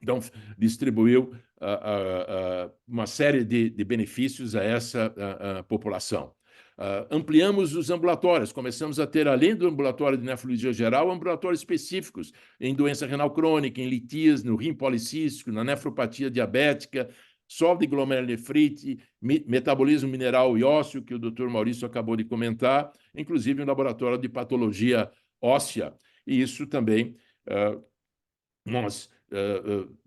Então, distribuiu uma série de benefícios a essa população. Ampliamos os ambulatórios, começamos a ter, além do ambulatório de nefrologia geral, ambulatórios específicos em doença renal crônica, em litias, no rim policístico, na nefropatia diabética, solo de glomerulonefrite, metabolismo mineral e ósseo, que o Dr. Maurício acabou de comentar, inclusive um laboratório de patologia óssea. E isso também nós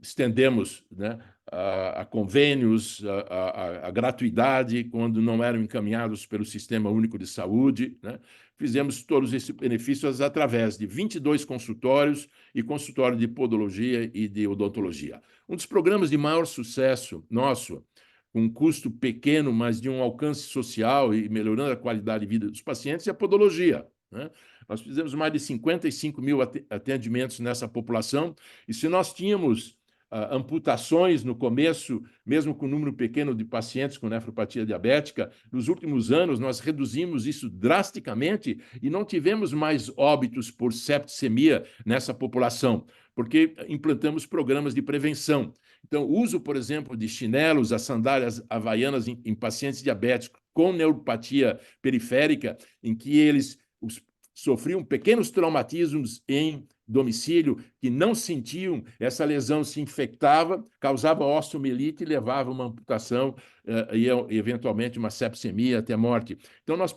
estendemos, né, a convênios, a gratuidade, quando não eram encaminhados pelo Sistema Único de Saúde, né? Fizemos todos esses benefícios através de 22 consultórios e consultório de podologia e de odontologia. Um dos programas de maior sucesso nosso, com um custo pequeno, mas de um alcance social e melhorando a qualidade de vida dos pacientes, é a podologia, né? Nós fizemos mais de 55 mil atendimentos nessa população, e se nós tínhamos amputações no começo, mesmo com um número pequeno de pacientes com nefropatia diabética, nos últimos anos nós reduzimos isso drasticamente e não tivemos mais óbitos por septicemia nessa população, porque implantamos programas de prevenção. Então, o uso, por exemplo, de chinelos, as sandálias havaianas em pacientes diabéticos com neuropatia periférica, em que eles sofriam pequenos traumatismos em domicílio, que não sentiam, essa lesão se infectava, causava osteomielite e levava a uma amputação e, eventualmente, uma sepsemia até morte. Então, nós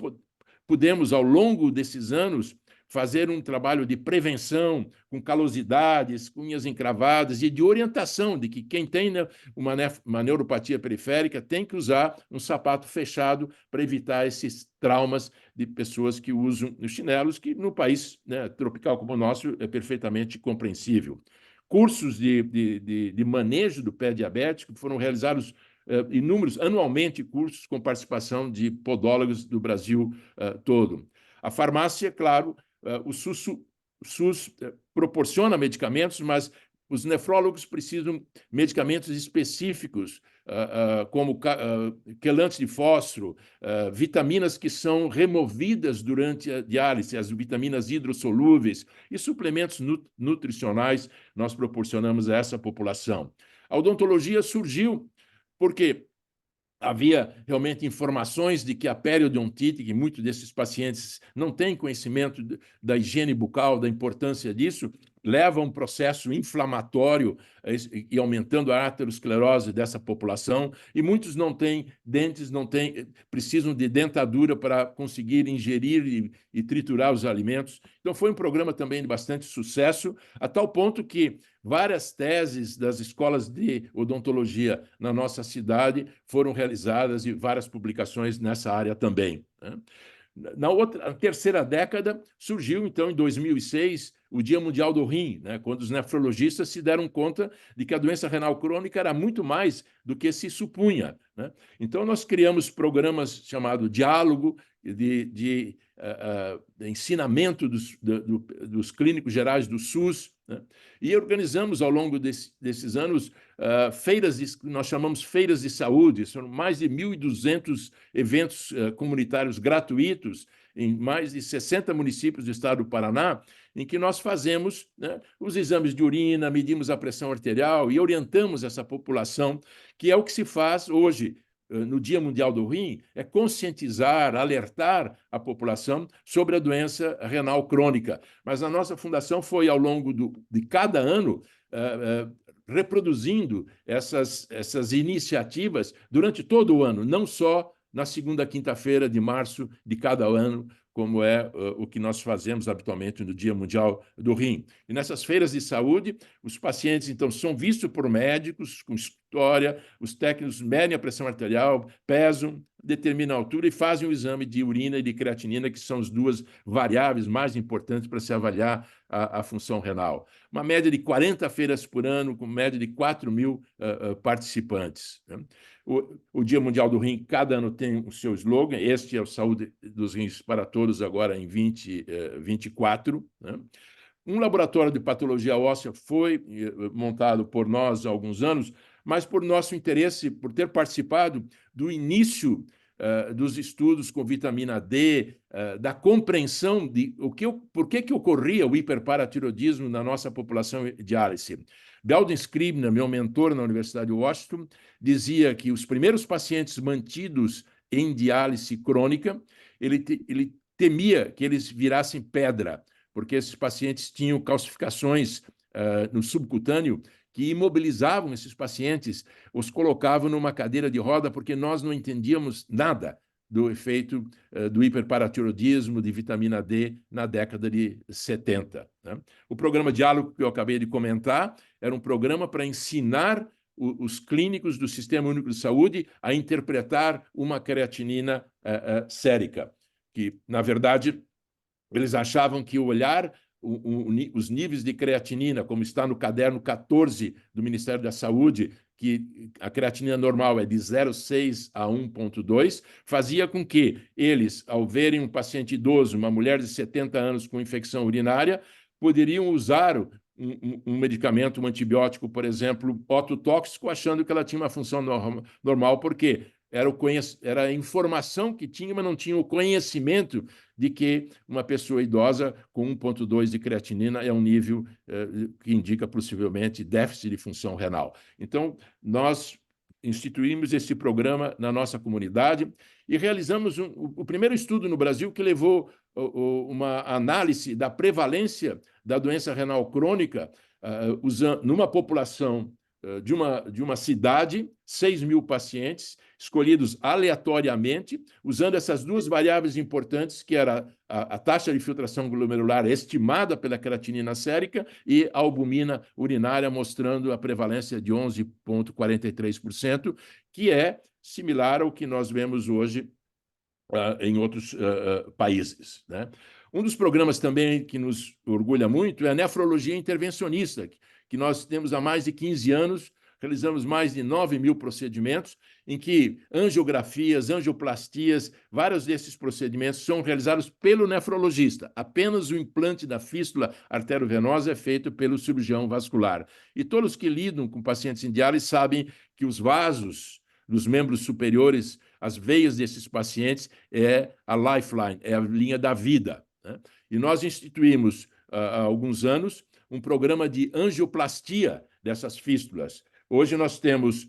pudemos, ao longo desses anos, fazer um trabalho de prevenção, com calosidades, com unhas encravadas e de orientação de que quem tem uma neuropatia periférica tem que usar um sapato fechado para evitar esses traumas de pessoas que usam os chinelos, que no país, né, tropical como o nosso é perfeitamente compreensível. Cursos de manejo do pé diabético foram realizados inúmeros, anualmente, cursos com participação de podólogos do Brasil todo. A farmácia, claro, o SUS proporciona medicamentos, mas os nefrólogos precisam de medicamentos específicos, como quelantes de fósforo, vitaminas que são removidas durante a diálise, as vitaminas hidrossolúveis e suplementos nutricionais nós proporcionamos a essa população. A odontologia surgiu porque havia realmente informações de que a periodontite, que muitos desses pacientes não têm conhecimento da higiene bucal, da importância disso, leva a um processo inflamatório e aumentando a aterosclerose dessa população, e muitos não têm dentes, precisam de dentadura para conseguir ingerir e triturar os alimentos. Então, foi um programa também de bastante sucesso, a tal ponto que várias teses das escolas de odontologia na nossa cidade foram realizadas e várias publicações nessa área também, né? Na terceira década, surgiu, então, em 2006, o Dia Mundial do Rim, né, quando os nefrologistas se deram conta de que a doença renal crônica era muito mais do que se supunha, né? Então, nós criamos programas chamados Diálogo, de ensinamento dos clínicos gerais do SUS, né? E organizamos, ao longo desses anos, feiras, nós chamamos feiras de saúde, são mais de 1.200 eventos comunitários gratuitos em mais de 60 municípios do estado do Paraná, em que nós fazemos, né, os exames de urina, medimos a pressão arterial e orientamos essa população, que é o que se faz hoje no Dia Mundial do Rim, é conscientizar, alertar a população sobre a doença renal crônica. Mas a nossa fundação foi, ao longo de cada ano, reproduzindo essas iniciativas durante todo o ano, não só na segunda quinta-feira de março de cada ano, como é o que nós fazemos habitualmente no Dia Mundial do Rim. E nessas feiras de saúde, os pacientes, então, são vistos por médicos com história, os técnicos medem a pressão arterial, pesam, determinam a altura e fazem o exame de urina e de creatinina, que são as duas variáveis mais importantes para se avaliar a função renal. Uma média de 40 feiras por ano, com média de 4.000 participantes, né? O Dia Mundial do Rim, cada ano tem o seu slogan, este é o Saúde dos Rins para Todos, agora em 2024, né? Um laboratório de patologia óssea foi montado por nós há alguns anos, mas por nosso interesse, por ter participado do início dos estudos com vitamina D, da compreensão de por que ocorria o hiperparatiroidismo na nossa população de diálise. Belden Scribner, meu mentor na Universidade de Washington, dizia que os primeiros pacientes mantidos em diálise crônica, ele temia que eles virassem pedra, porque esses pacientes tinham calcificações no subcutâneo que imobilizavam esses pacientes, os colocavam numa cadeira de roda, porque nós não entendíamos nada do efeito do hiperparatiroidismo, de vitamina D, na década de 70. Né? O programa Diálogo, que eu acabei de comentar, era um programa para ensinar os clínicos do Sistema Único de Saúde a interpretar uma creatinina sérica, que, na verdade, eles achavam que olhar os níveis de creatinina, como está no caderno 14 do Ministério da Saúde, que a creatinina normal é de 0,6 a 1,2, fazia com que eles, ao verem um paciente idoso, uma mulher de 70 anos com infecção urinária, poderiam usar um medicamento, um antibiótico, por exemplo, ototóxico, achando que ela tinha uma função normal, porque era a informação que tinha, mas não tinha o conhecimento de que uma pessoa idosa com 1,2 de creatinina é um nível que indica possivelmente déficit de função renal. Então, nós instituímos esse programa na nossa comunidade e realizamos o primeiro estudo no Brasil que levou uma análise da prevalência da doença renal crônica numa população de uma cidade, 6.000 pacientes, escolhidos aleatoriamente, usando essas duas variáveis importantes, que era a taxa de filtração glomerular estimada pela creatinina sérica e a albumina urinária, mostrando a prevalência de 11,43%, que é similar ao que nós vemos hoje em outros países. Né? Um dos programas também que nos orgulha muito é a nefrologia intervencionista, que nós temos há mais de 15 anos, realizamos mais de 9.000 procedimentos, em que angiografias, angioplastias, vários desses procedimentos são realizados pelo nefrologista. Apenas o implante da fístula arteriovenosa é feito pelo cirurgião vascular. E todos que lidam com pacientes em diálise sabem que os vasos dos membros superiores, as veias desses pacientes, é a lifeline, é a linha da vida. Né? E nós instituímos, há alguns anos, um programa de angioplastia dessas fístulas. Hoje nós temos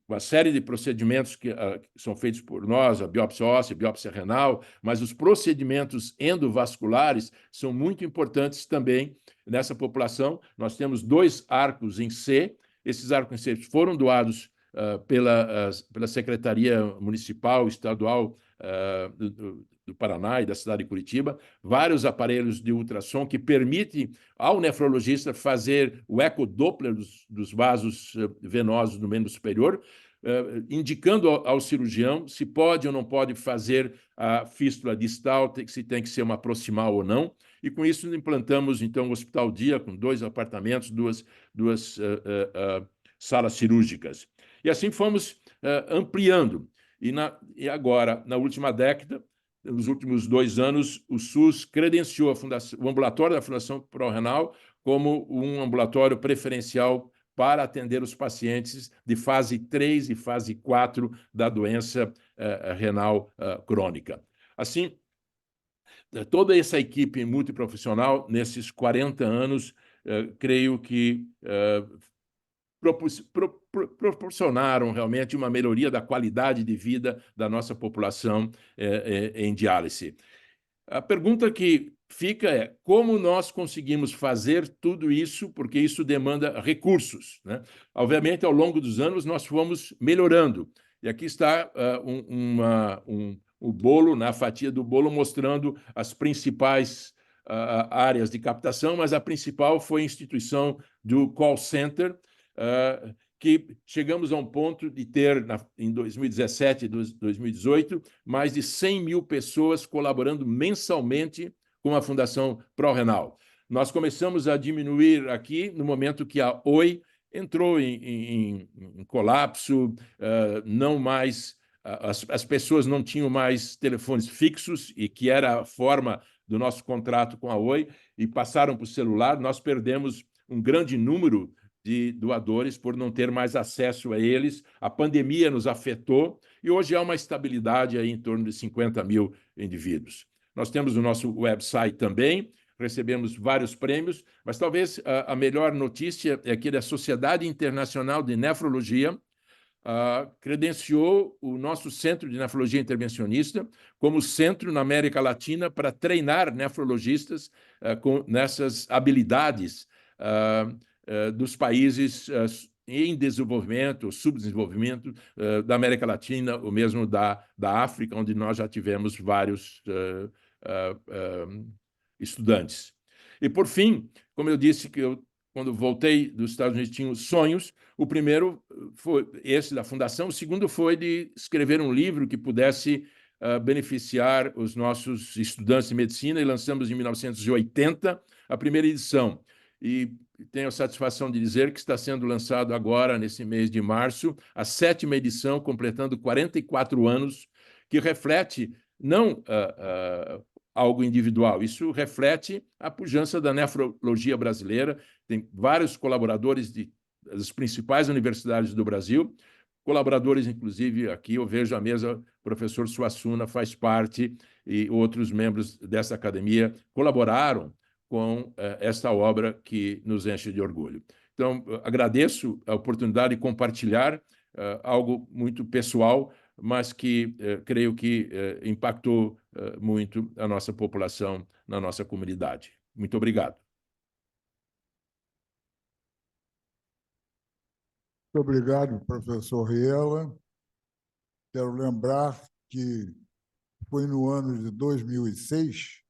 uma série de procedimentos que são feitos por nós, a biópsia óssea, a biópsia renal, mas os procedimentos endovasculares são muito importantes também nessa população. Nós temos 2 arcos em C, esses arcos em C foram doados pela Secretaria Municipal, Estadual do Paraná e da cidade de Curitiba, vários aparelhos de ultrassom que permitem ao nefrologista fazer o ecodoppler dos vasos venosos do membro superior, indicando ao cirurgião se pode ou não pode fazer a fístula distal, se tem que ser uma proximal ou não. E com isso implantamos, então, o Hospital Dia, com 2 apartamentos, duas salas cirúrgicas. E assim fomos ampliando. E agora, na última década, nos últimos 2 anos, o SUS credenciou o ambulatório da Fundação Pró-Renal como um ambulatório preferencial para atender os pacientes de fase 3 e fase 4 da doença renal crônica. Assim, toda essa equipe multiprofissional, nesses 40 anos, creio que proporcionaram realmente uma melhoria da qualidade de vida da nossa população em diálise. A pergunta que fica é como nós conseguimos fazer tudo isso, porque isso demanda recursos, né? Obviamente, ao longo dos anos, nós fomos melhorando. E aqui está o bolo, na fatia do bolo, mostrando as principais áreas de captação, mas a principal foi a instituição do call center, que chegamos a um ponto de ter, em 2017 e 2018, mais de 100.000 pessoas colaborando mensalmente com a Fundação Pró-Renal. Nós começamos a diminuir aqui no momento que a OI entrou em colapso, não mais, as pessoas não tinham mais telefones fixos, e que era a forma do nosso contrato com a OI, e passaram para o celular. Nós perdemos um grande número de doadores por não ter mais acesso a eles. A pandemia nos afetou e hoje há uma estabilidade aí em torno de 50 mil indivíduos. Nós temos o nosso website também, recebemos vários prêmios, mas talvez a melhor notícia é que a Sociedade Internacional de Nefrologia credenciou o nosso Centro de Nefrologia Intervencionista como centro na América Latina para treinar nefrologistas nessas habilidades dos países em desenvolvimento, subdesenvolvimento da América Latina, ou mesmo da África, onde nós já tivemos vários estudantes. E, por fim, como eu disse, que quando voltei dos Estados Unidos, tinha sonhos. O primeiro foi esse da fundação, o segundo foi de escrever um livro que pudesse beneficiar os nossos estudantes de medicina, e lançamos em 1980 a primeira edição. E tenho a satisfação de dizer que está sendo lançado agora, nesse mês de março, a 7ª edição, completando 44 anos, que reflete não algo individual, isso reflete a pujança da nefrologia brasileira. Tem vários colaboradores das principais universidades do Brasil, colaboradores, inclusive, aqui eu vejo a mesa, o professor Suassuna faz parte, e outros membros dessa academia colaboraram com esta obra que nos enche de orgulho. Então, agradeço a oportunidade de compartilhar algo muito pessoal, mas que creio que impactou muito a nossa população na nossa comunidade. Muito obrigado. Muito obrigado, professor Riela. Quero lembrar que foi no ano de 2006,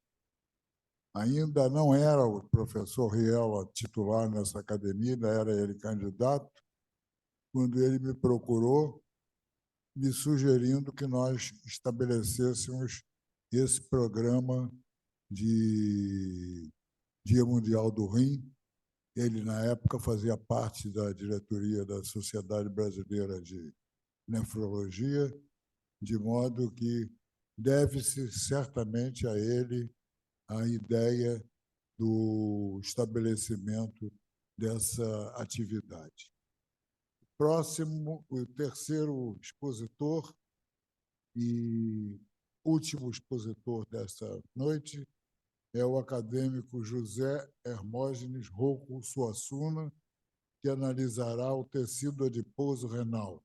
ainda não era o professor Riela titular nessa academia, ainda era ele candidato, quando ele me procurou, me sugerindo que nós estabelecêssemos esse programa de Dia Mundial do Rim. Ele, na época, fazia parte da diretoria da Sociedade Brasileira de Nefrologia, de modo que deve-se certamente a ele a ideia do estabelecimento dessa atividade. Próximo, o terceiro expositor e último expositor desta noite é o acadêmico José Hermógenes Rocco Suassuna, que analisará o tecido adiposo renal,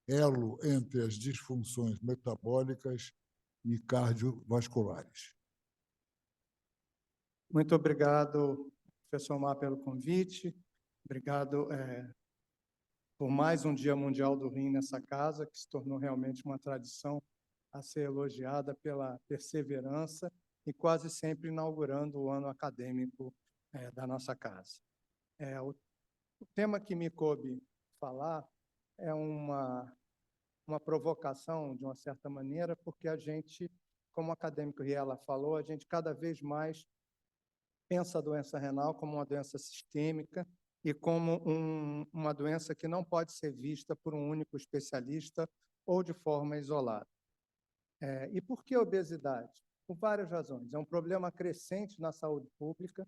elo entre as disfunções metabólicas e cardiovasculares. Muito obrigado, professor Omar, pelo convite. Obrigado por mais um Dia Mundial do Rim nessa casa, que se tornou realmente uma tradição a ser elogiada pela perseverança e quase sempre inaugurando o ano acadêmico da nossa casa. O tema que me coube falar é uma provocação, de uma certa maneira, porque a gente, como o acadêmico Riela falou, a gente cada vez mais pensa a doença renal como uma doença sistêmica e como uma doença que não pode ser vista por um único especialista ou de forma isolada. E por que a obesidade? Por várias razões. É um problema crescente na saúde pública,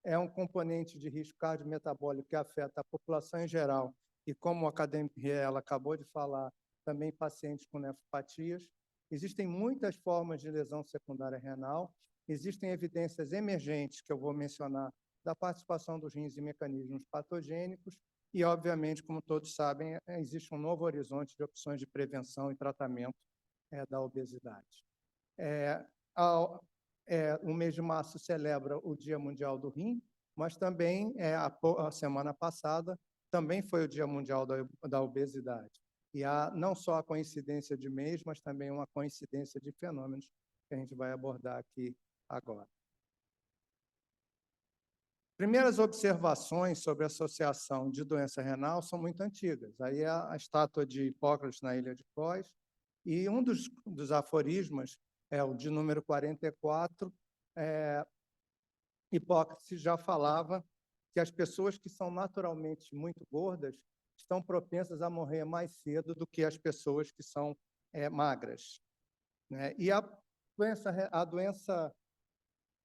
é um componente de risco cardiometabólico que afeta a população em geral e, como o acadêmico Riela acabou de falar, também pacientes com nefropatias. Existem muitas formas de lesão secundária renal, existem evidências emergentes, que eu vou mencionar, da participação dos rins em mecanismos patogênicos e, obviamente, como todos sabem, existe um novo horizonte de opções de prevenção e tratamento da obesidade. O mês de março celebra o Dia Mundial do Rim, mas também, a semana passada, também foi o Dia Mundial da Obesidade. E há não só a coincidência de mês, mas também uma coincidência de fenômenos que a gente vai abordar aqui agora. Primeiras observações sobre a associação de doença renal são muito antigas. Aí a estátua de Hipócrates na Ilha de Foz, e um dos aforismos é o de número 44. Hipócrates já falava que as pessoas que são naturalmente muito gordas estão propensas a morrer mais cedo do que as pessoas que são magras. E a doença,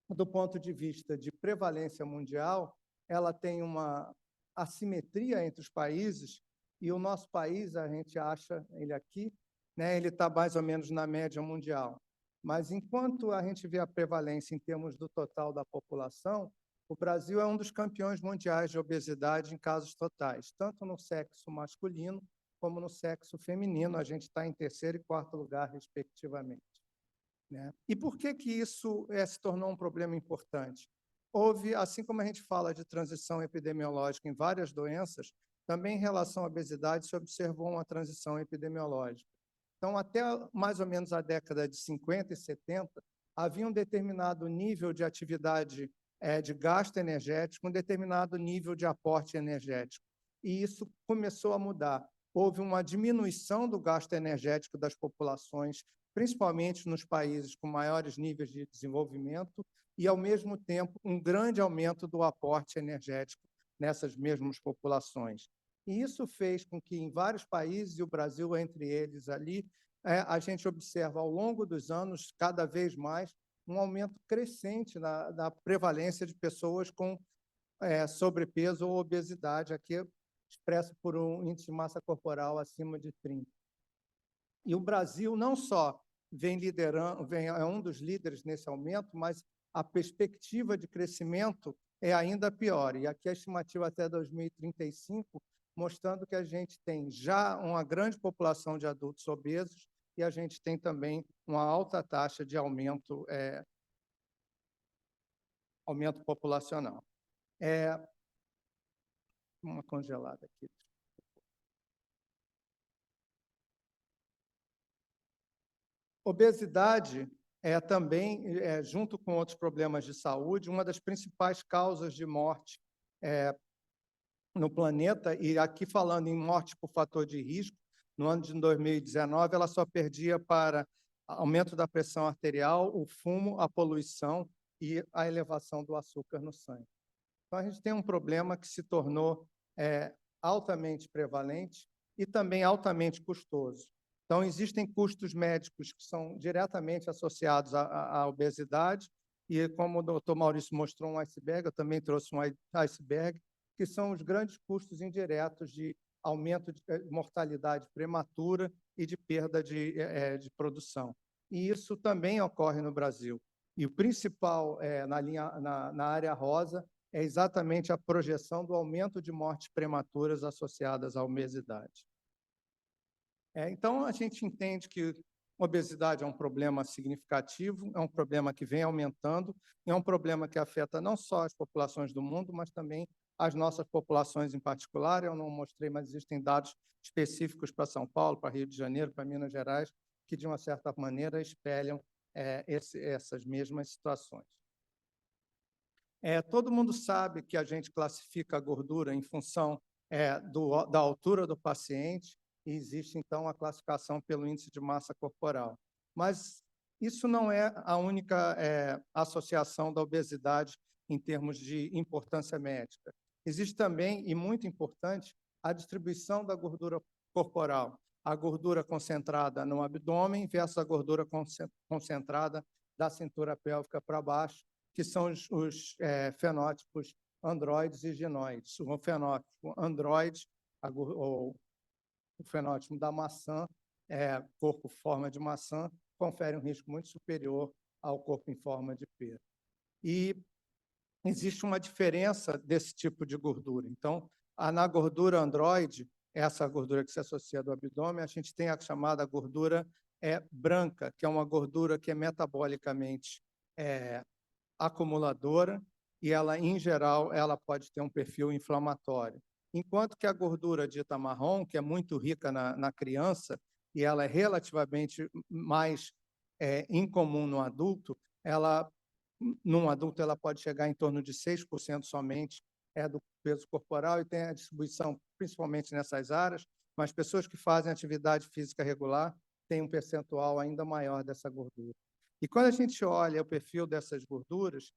do ponto de vista de prevalência mundial, ela tem uma assimetria entre os países, e o nosso país, a gente acha ele aqui, né, ele está mais ou menos na média mundial. Mas, enquanto a gente vê a prevalência em termos do total da população, o Brasil é um dos campeões mundiais de obesidade em casos totais, tanto no sexo masculino como no sexo feminino. A gente está em terceiro e quarto lugar, respectivamente. Né? E por que isso se tornou um problema importante? Houve, assim como a gente fala de transição epidemiológica em várias doenças, também em relação à obesidade se observou uma transição epidemiológica. Então, até mais ou menos a década de 50 e 70, havia um determinado nível de atividade de gasto energético, um determinado nível de aporte energético. E isso começou a mudar. Houve uma diminuição do gasto energético das populações, principalmente nos países com maiores níveis de desenvolvimento, e, ao mesmo tempo, um grande aumento do aporte energético nessas mesmas populações. E isso fez com que, em vários países, e o Brasil entre eles ali, a gente observa, ao longo dos anos, cada vez mais, um aumento crescente da prevalência de pessoas com sobrepeso ou obesidade, aqui expresso por um índice de massa corporal acima de 30. E o Brasil não só vem liderando, é um dos líderes nesse aumento, mas a perspectiva de crescimento é ainda pior. E aqui a estimativa até 2035, mostrando que a gente tem já uma grande população de adultos obesos e a gente tem também uma alta taxa de aumento populacional. Uma congelada aqui. Obesidade também, junto com outros problemas de saúde, uma das principais causas de morte no planeta, e aqui falando em morte por fator de risco, no ano de 2019, ela só perdia para aumento da pressão arterial, o fumo, a poluição e a elevação do açúcar no sangue. Então, a gente tem um problema que se tornou altamente prevalente e também altamente custoso. Então, existem custos médicos que são diretamente associados à obesidade, e como o doutor Maurício mostrou um iceberg, eu também trouxe um iceberg, que são os grandes custos indiretos de aumento de mortalidade prematura e de perda de produção. E isso também ocorre no Brasil. E o principal na área rosa é exatamente a projeção do aumento de mortes prematuras associadas à obesidade. Então, a gente entende que a obesidade é um problema significativo, é um problema que vem aumentando, é um problema que afeta não só as populações do mundo, mas também as nossas populações em particular. Eu não mostrei, mas existem dados específicos para São Paulo, para Rio de Janeiro, para Minas Gerais, que, de uma certa maneira, espelham essas mesmas situações. Todo mundo sabe que a gente classifica a gordura em função da altura do paciente, e existe, então, a classificação pelo índice de massa corporal. Mas isso não é a única associação da obesidade em termos de importância médica. Existe também, e muito importante, a distribuição da gordura corporal. A gordura concentrada no abdômen versus a gordura concentrada da cintura pélvica para baixo, que são os fenótipos androides e ginoides. O fenótipo androide, ou o fenótipo da maçã, corpo forma de maçã, confere um risco muito superior ao corpo em forma de pera. E existe uma diferença desse tipo de gordura. Então, na gordura androide, essa gordura que se associa do abdômen, a gente tem a chamada gordura branca, que é uma gordura que é metabolicamente acumuladora, e ela, em geral, ela pode ter um perfil inflamatório. Enquanto que a gordura dita marrom, que é muito rica na criança, e ela é relativamente mais incomum no adulto, num adulto ela pode chegar em torno de 6% somente do peso corporal, e tem a distribuição principalmente nessas áreas, mas pessoas que fazem atividade física regular têm um percentual ainda maior dessa gordura. E quando a gente olha o perfil dessas gorduras,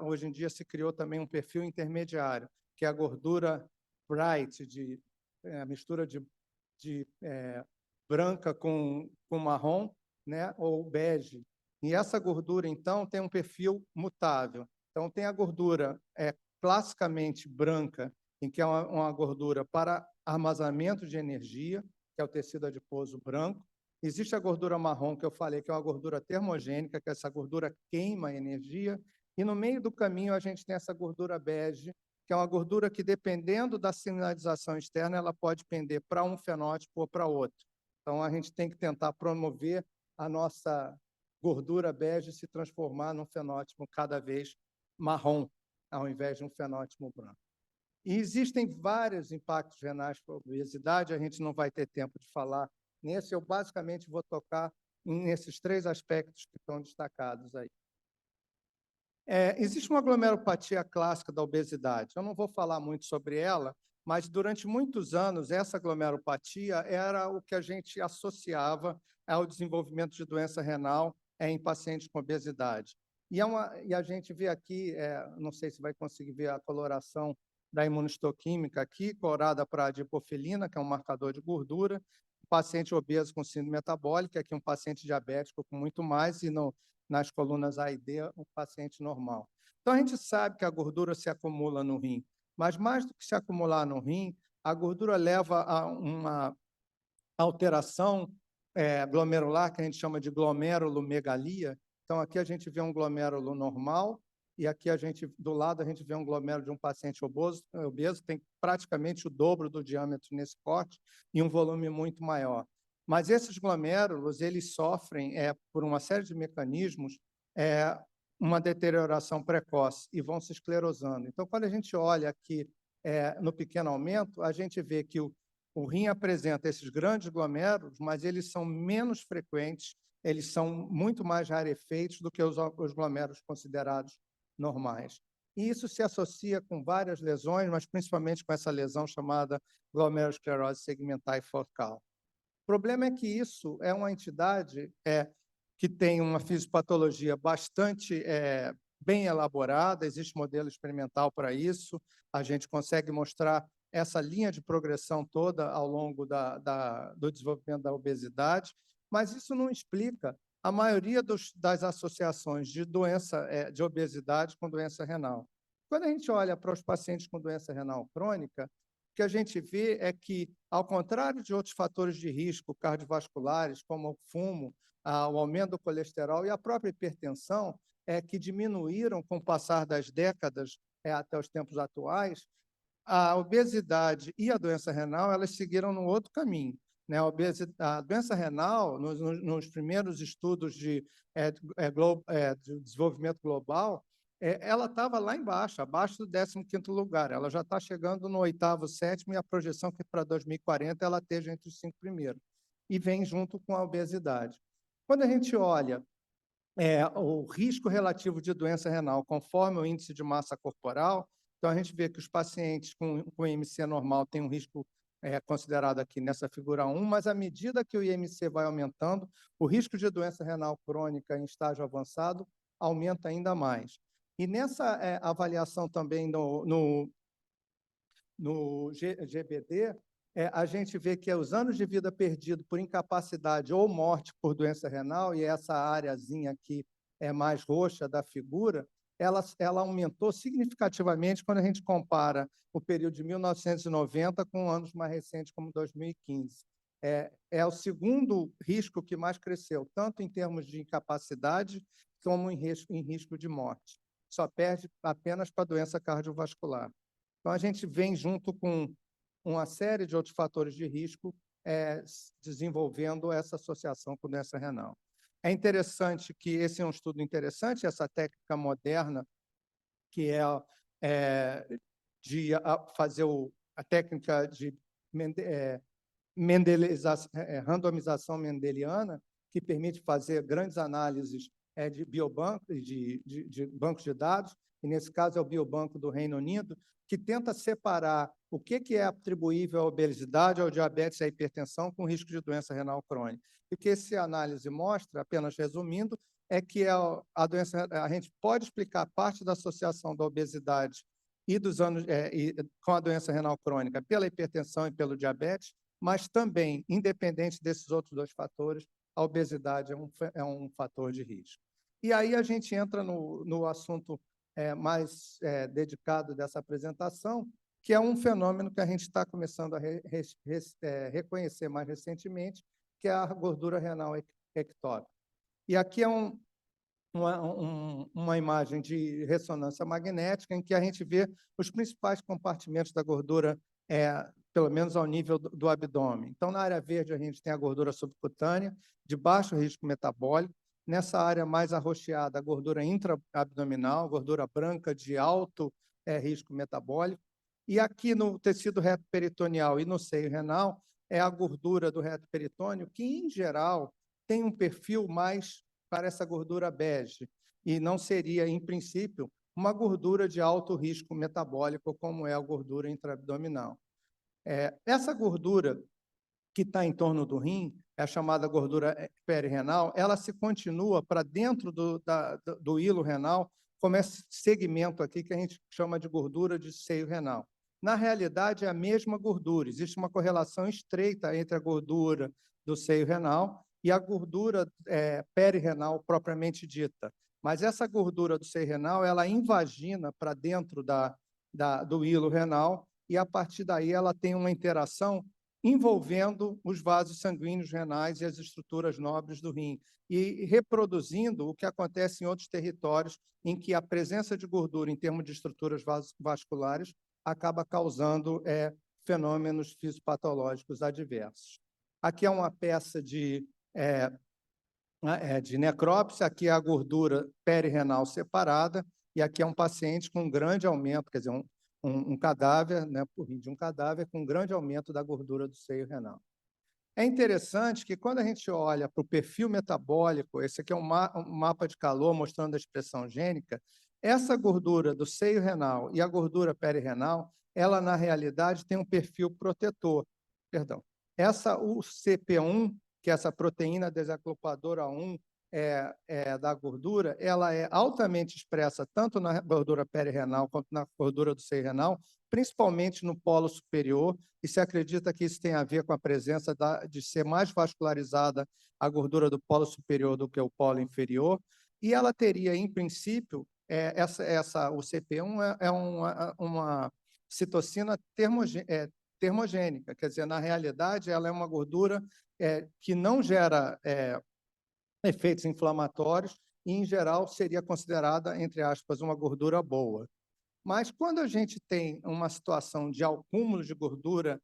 hoje em dia se criou também um perfil intermediário, que é a gordura bright, a mistura de branca com marrom, né, ou bege. E essa gordura, então, tem um perfil mutável. Então, tem a gordura classicamente branca, em que é uma gordura para armazenamento de energia, que é o tecido adiposo branco. Existe a gordura marrom, que eu falei, que é uma gordura termogênica, que essa gordura queima a energia. E no meio do caminho a gente tem essa gordura bege, que é uma gordura que, dependendo da sinalização externa, ela pode pender para um fenótipo ou para outro. Então, a gente tem que tentar promover a nossa gordura bege se transformar num fenótipo cada vez marrom, ao invés de um fenótipo branco. E existem vários impactos renais para a obesidade, a gente não vai ter tempo de falar nesse, eu basicamente vou tocar nesses 3 aspectos que estão destacados aí. Existe uma glomerulopatia clássica da obesidade. Eu não vou falar muito sobre ela, mas durante muitos anos essa glomerulopatia era o que a gente associava ao desenvolvimento de doença renal em pacientes com obesidade. E a gente vê aqui, não sei se vai conseguir ver a coloração da imunistoquímica aqui, corada para a adipofilina, que é um marcador de gordura, paciente obeso com síndrome metabólica, aqui um paciente diabético com muito mais, e nas colunas A e D, um paciente normal. Então, a gente sabe que a gordura se acumula no rim, mas mais do que se acumular no rim, a gordura leva a uma alteração glomerular, que a gente chama de glomerulomegalia. Então, aqui a gente vê um glomérulo normal, e aqui do lado a gente vê um glomérulo de um paciente obeso, tem praticamente o dobro do diâmetro nesse corte e um volume muito maior. Mas esses glomérulos, eles sofrem, por uma série de mecanismos, uma deterioração precoce e vão se esclerosando. Então, quando a gente olha aqui no pequeno aumento, a gente vê que o rim apresenta esses grandes glomérulos, mas eles são menos frequentes, eles são muito mais rarefeitos do que os glomérulos considerados normais. E isso se associa com várias lesões, mas principalmente com essa lesão chamada glomerulosclerose segmentar e focal. O problema é que isso é uma entidade que tem uma fisiopatologia bastante bem elaborada, existe modelo experimental para isso, a gente consegue mostrar essa linha de progressão toda ao longo do desenvolvimento da obesidade, mas isso não explica a maioria das associações de de obesidade com doença renal. Quando a gente olha para os pacientes com doença renal crônica, o que a gente vê é que, ao contrário de outros fatores de risco cardiovasculares, como o fumo, o aumento do colesterol e a própria hipertensão, que diminuíram com o passar das décadas até os tempos atuais, a obesidade e a doença renal, elas seguiram no outro caminho. A doença renal, nos primeiros estudos de desenvolvimento global, ela estava lá embaixo, abaixo do 15º lugar. Ela já está chegando no 8º, 7º, e a projeção é que para 2040 ela esteja entre os 5 primeiros. E vem junto com a obesidade. Quando a gente olha o risco relativo de doença renal conforme o índice de massa corporal, então a gente vê que os pacientes com IMC normal têm um risco considerado aqui nessa figura 1, mas à medida que o IMC vai aumentando, o risco de doença renal crônica em estágio avançado aumenta ainda mais. E nessa avaliação também no GBD, a gente vê que os anos de vida perdido por incapacidade ou morte por doença renal, e essa areazinha aqui mais roxa da figura, ela aumentou significativamente quando a gente compara o período de 1990 com anos mais recentes, como 2015. É o segundo risco que mais cresceu, tanto em termos de incapacidade como em risco de morte. Só perde apenas para a doença cardiovascular. Então, a gente vem junto com uma série de outros fatores de risco desenvolvendo essa associação com doença renal. É interessante que esse é um estudo interessante, essa técnica moderna, que de fazer a técnica de randomização mendeliana, que permite fazer grandes análises de biobanco, de bancos de dados, e nesse caso é o biobanco do Reino Unido, que tenta separar o que é atribuível à obesidade, ao diabetes e à hipertensão com risco de doença renal crônica. E o que essa análise mostra, apenas resumindo, é que a gente pode explicar parte da associação da obesidade com a doença renal crônica pela hipertensão e pelo diabetes, mas também, independente desses outros 2 fatores, a obesidade é um fator de risco. E aí a gente entra no assunto mais dedicado dessa apresentação, que é um fenômeno que a gente está começando a reconhecer mais recentemente, que é a gordura renal ectópica. E aqui é uma imagem de ressonância magnética em que a gente vê os principais compartimentos da gordura, pelo menos ao nível do abdômen. Então, na área verde, a gente tem a gordura subcutânea, de baixo risco metabólico. Nessa área mais arroxeada, a gordura intraabdominal, gordura branca de alto risco metabólico. E aqui no tecido reto peritoneal e no seio renal, é a gordura do reto peritônio, que, em geral, tem um perfil mais para essa gordura bege, e não seria, em princípio, uma gordura de alto risco metabólico, como é a gordura intraabdominal. Essa gordura que está em torno do rim, é a chamada gordura perirenal, ela se continua para dentro do hilo renal, como esse segmento aqui que a gente chama de gordura de seio renal. Na realidade, é a mesma gordura, existe uma correlação estreita entre a gordura do seio renal e a gordura perirenal propriamente dita. Mas essa gordura do seio renal, ela invagina para dentro do hilo renal e, a partir daí, ela tem uma interação envolvendo os vasos sanguíneos renais e as estruturas nobres do rim, e reproduzindo o que acontece em outros territórios em que a presença de gordura em termos de estruturas vasculares acaba causando fenômenos fisiopatológicos adversos. Aqui é uma peça de necrópsia, aqui é a gordura perirenal separada, e aqui é um paciente com um grande aumento, quer dizer, um cadáver, né, por rim de um cadáver, com um grande aumento da gordura do seio renal. É interessante que, quando a gente olha para o perfil metabólico, esse aqui é um mapa de calor mostrando a expressão gênica, essa gordura do seio renal e a gordura perirenal, ela, na realidade, tem um perfil protetor. Perdão. O CP1, que é essa proteína desacopladora 1 da gordura, ela é altamente expressa tanto na gordura perirenal quanto na gordura do seio renal, principalmente no polo superior, e se acredita que isso tem a ver com a presença de ser mais vascularizada a gordura do polo superior do que o polo inferior, e ela teria, em princípio, o CP1 é uma citocina termogênica, quer dizer, na realidade, ela é uma gordura que não gera efeitos inflamatórios e, em geral, seria considerada, entre aspas, uma gordura boa. Mas, quando a gente tem uma situação de acúmulo de gordura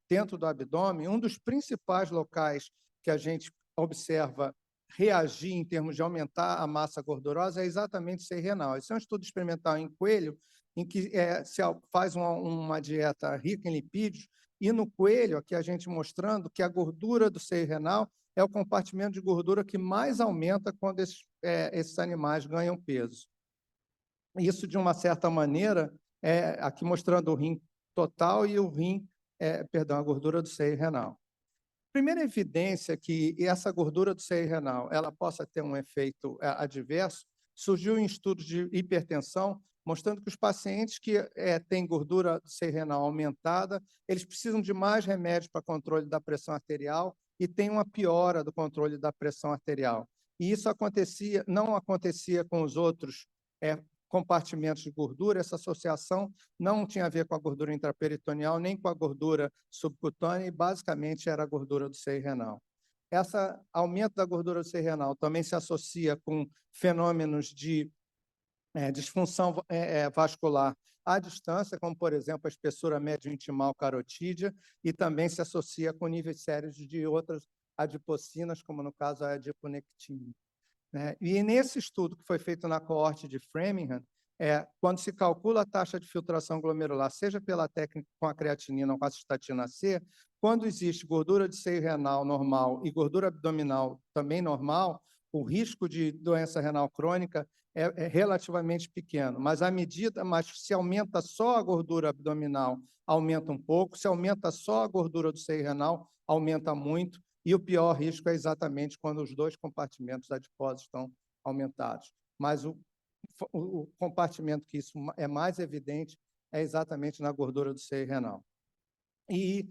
dentro do abdômen, um dos principais locais que a gente observa reagir em termos de aumentar a massa gordurosa é exatamente o seio renal. Esse é um estudo experimental em coelho, em que se faz uma dieta rica em lipídios, e no coelho, aqui a gente mostrando que a gordura do seio renal é o compartimento de gordura que mais aumenta quando esses animais ganham peso. Isso, de uma certa maneira, aqui mostrando o rim total e a gordura do seio renal. Primeira evidência que essa gordura do seio renal ela possa ter um efeito adverso surgiu em estudos de hipertensão, mostrando que os pacientes que têm gordura do seio renal aumentada, eles precisam de mais remédios para controle da pressão arterial e tem uma piora do controle da pressão arterial. E isso não acontecia com os outros compartimentos de gordura. Essa associação não tinha a ver com a gordura intraperitoneal, nem com a gordura subcutânea, e basicamente era a gordura do seio renal. Esse aumento da gordura do seio renal também se associa com fenômenos de disfunção vascular à distância, como, por exemplo, a espessura médio-intimal carotídea, e também se associa com níveis sérios de outras adipocinas, como no caso a adiponectina. E nesse estudo que foi feito na coorte de Framingham, quando se calcula a taxa de filtração glomerular, seja pela técnica com a creatinina ou com a cistatina C, quando existe gordura de seio renal normal e gordura abdominal também normal, o risco de doença renal crônica é relativamente pequeno, mas se aumenta só a gordura abdominal, aumenta um pouco, se aumenta só a gordura do seio renal, aumenta muito, e o pior risco é exatamente quando os dois compartimentos adiposos estão aumentados. Mas o compartimento que isso é mais evidente é exatamente na gordura do seio renal. E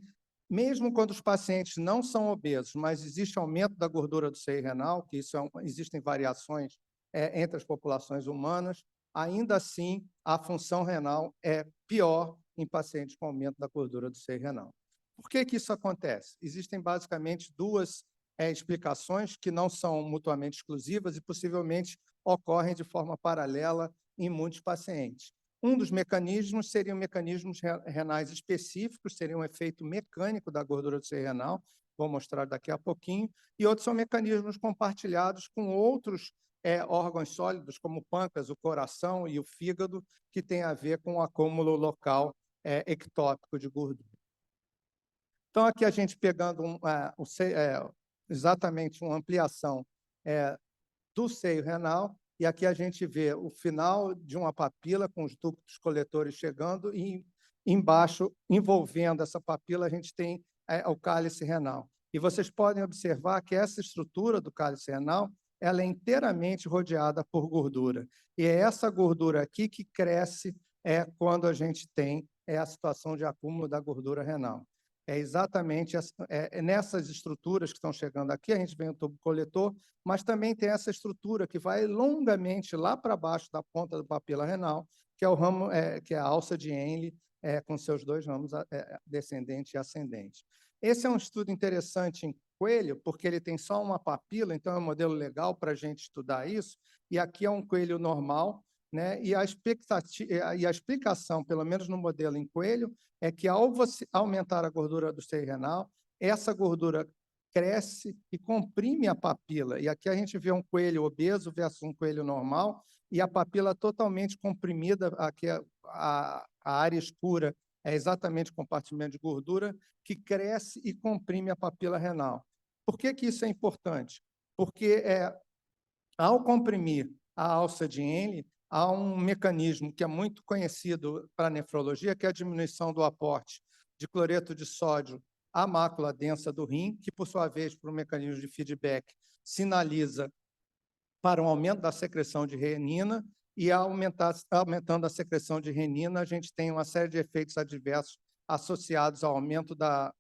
mesmo quando os pacientes não são obesos, mas existe aumento da gordura do seio renal, que existem variações entre as populações humanas, ainda assim a função renal é pior em pacientes com aumento da gordura do seio renal. Por que isso acontece? Existem basicamente duas explicações que não são mutuamente exclusivas e possivelmente ocorrem de forma paralela em muitos pacientes. Um dos mecanismos seriam mecanismos renais específicos, seria um efeito mecânico da gordura do seio renal, vou mostrar daqui a pouquinho, e outros são mecanismos compartilhados com outros órgãos sólidos, como o pâncreas, o coração e o fígado, que tem a ver com o acúmulo local ectópico de gordura. Então, aqui a gente pegando exatamente uma ampliação do seio renal, e aqui a gente vê o final de uma papila com os ductos coletores chegando e embaixo, envolvendo essa papila, a gente tem o cálice renal. E vocês podem observar que essa estrutura do cálice renal ela é inteiramente rodeada por gordura. E é essa gordura aqui que cresce quando a gente tem a situação de acúmulo da gordura renal. É exatamente nessas estruturas que estão chegando aqui, a gente vê o tubo coletor, mas também tem essa estrutura que vai longamente lá para baixo da ponta da papila renal, que é o ramo, que é a alça de Henle, com seus dois ramos descendente e ascendente. Esse é um estudo interessante em coelho, porque ele tem só uma papila, então é um modelo legal para a gente estudar isso, e aqui é um coelho normal, né? E a explicação, pelo menos no modelo em coelho, é que ao você aumentar a gordura do seio renal, essa gordura cresce e comprime a papila. E aqui a gente vê um coelho obeso versus um coelho normal, e a papila totalmente comprimida, aqui a área escura é exatamente o compartimento de gordura, que cresce e comprime a papila renal. Por que isso é importante? Porque ao comprimir a alça de Henle, há um mecanismo que é muito conhecido para a nefrologia, que é a diminuição do aporte de cloreto de sódio à mácula densa do rim, que, por sua vez, por um mecanismo de feedback, sinaliza para um aumento da secreção de renina, e aumentando a secreção de renina, a gente tem uma série de efeitos adversos associados ao aumento da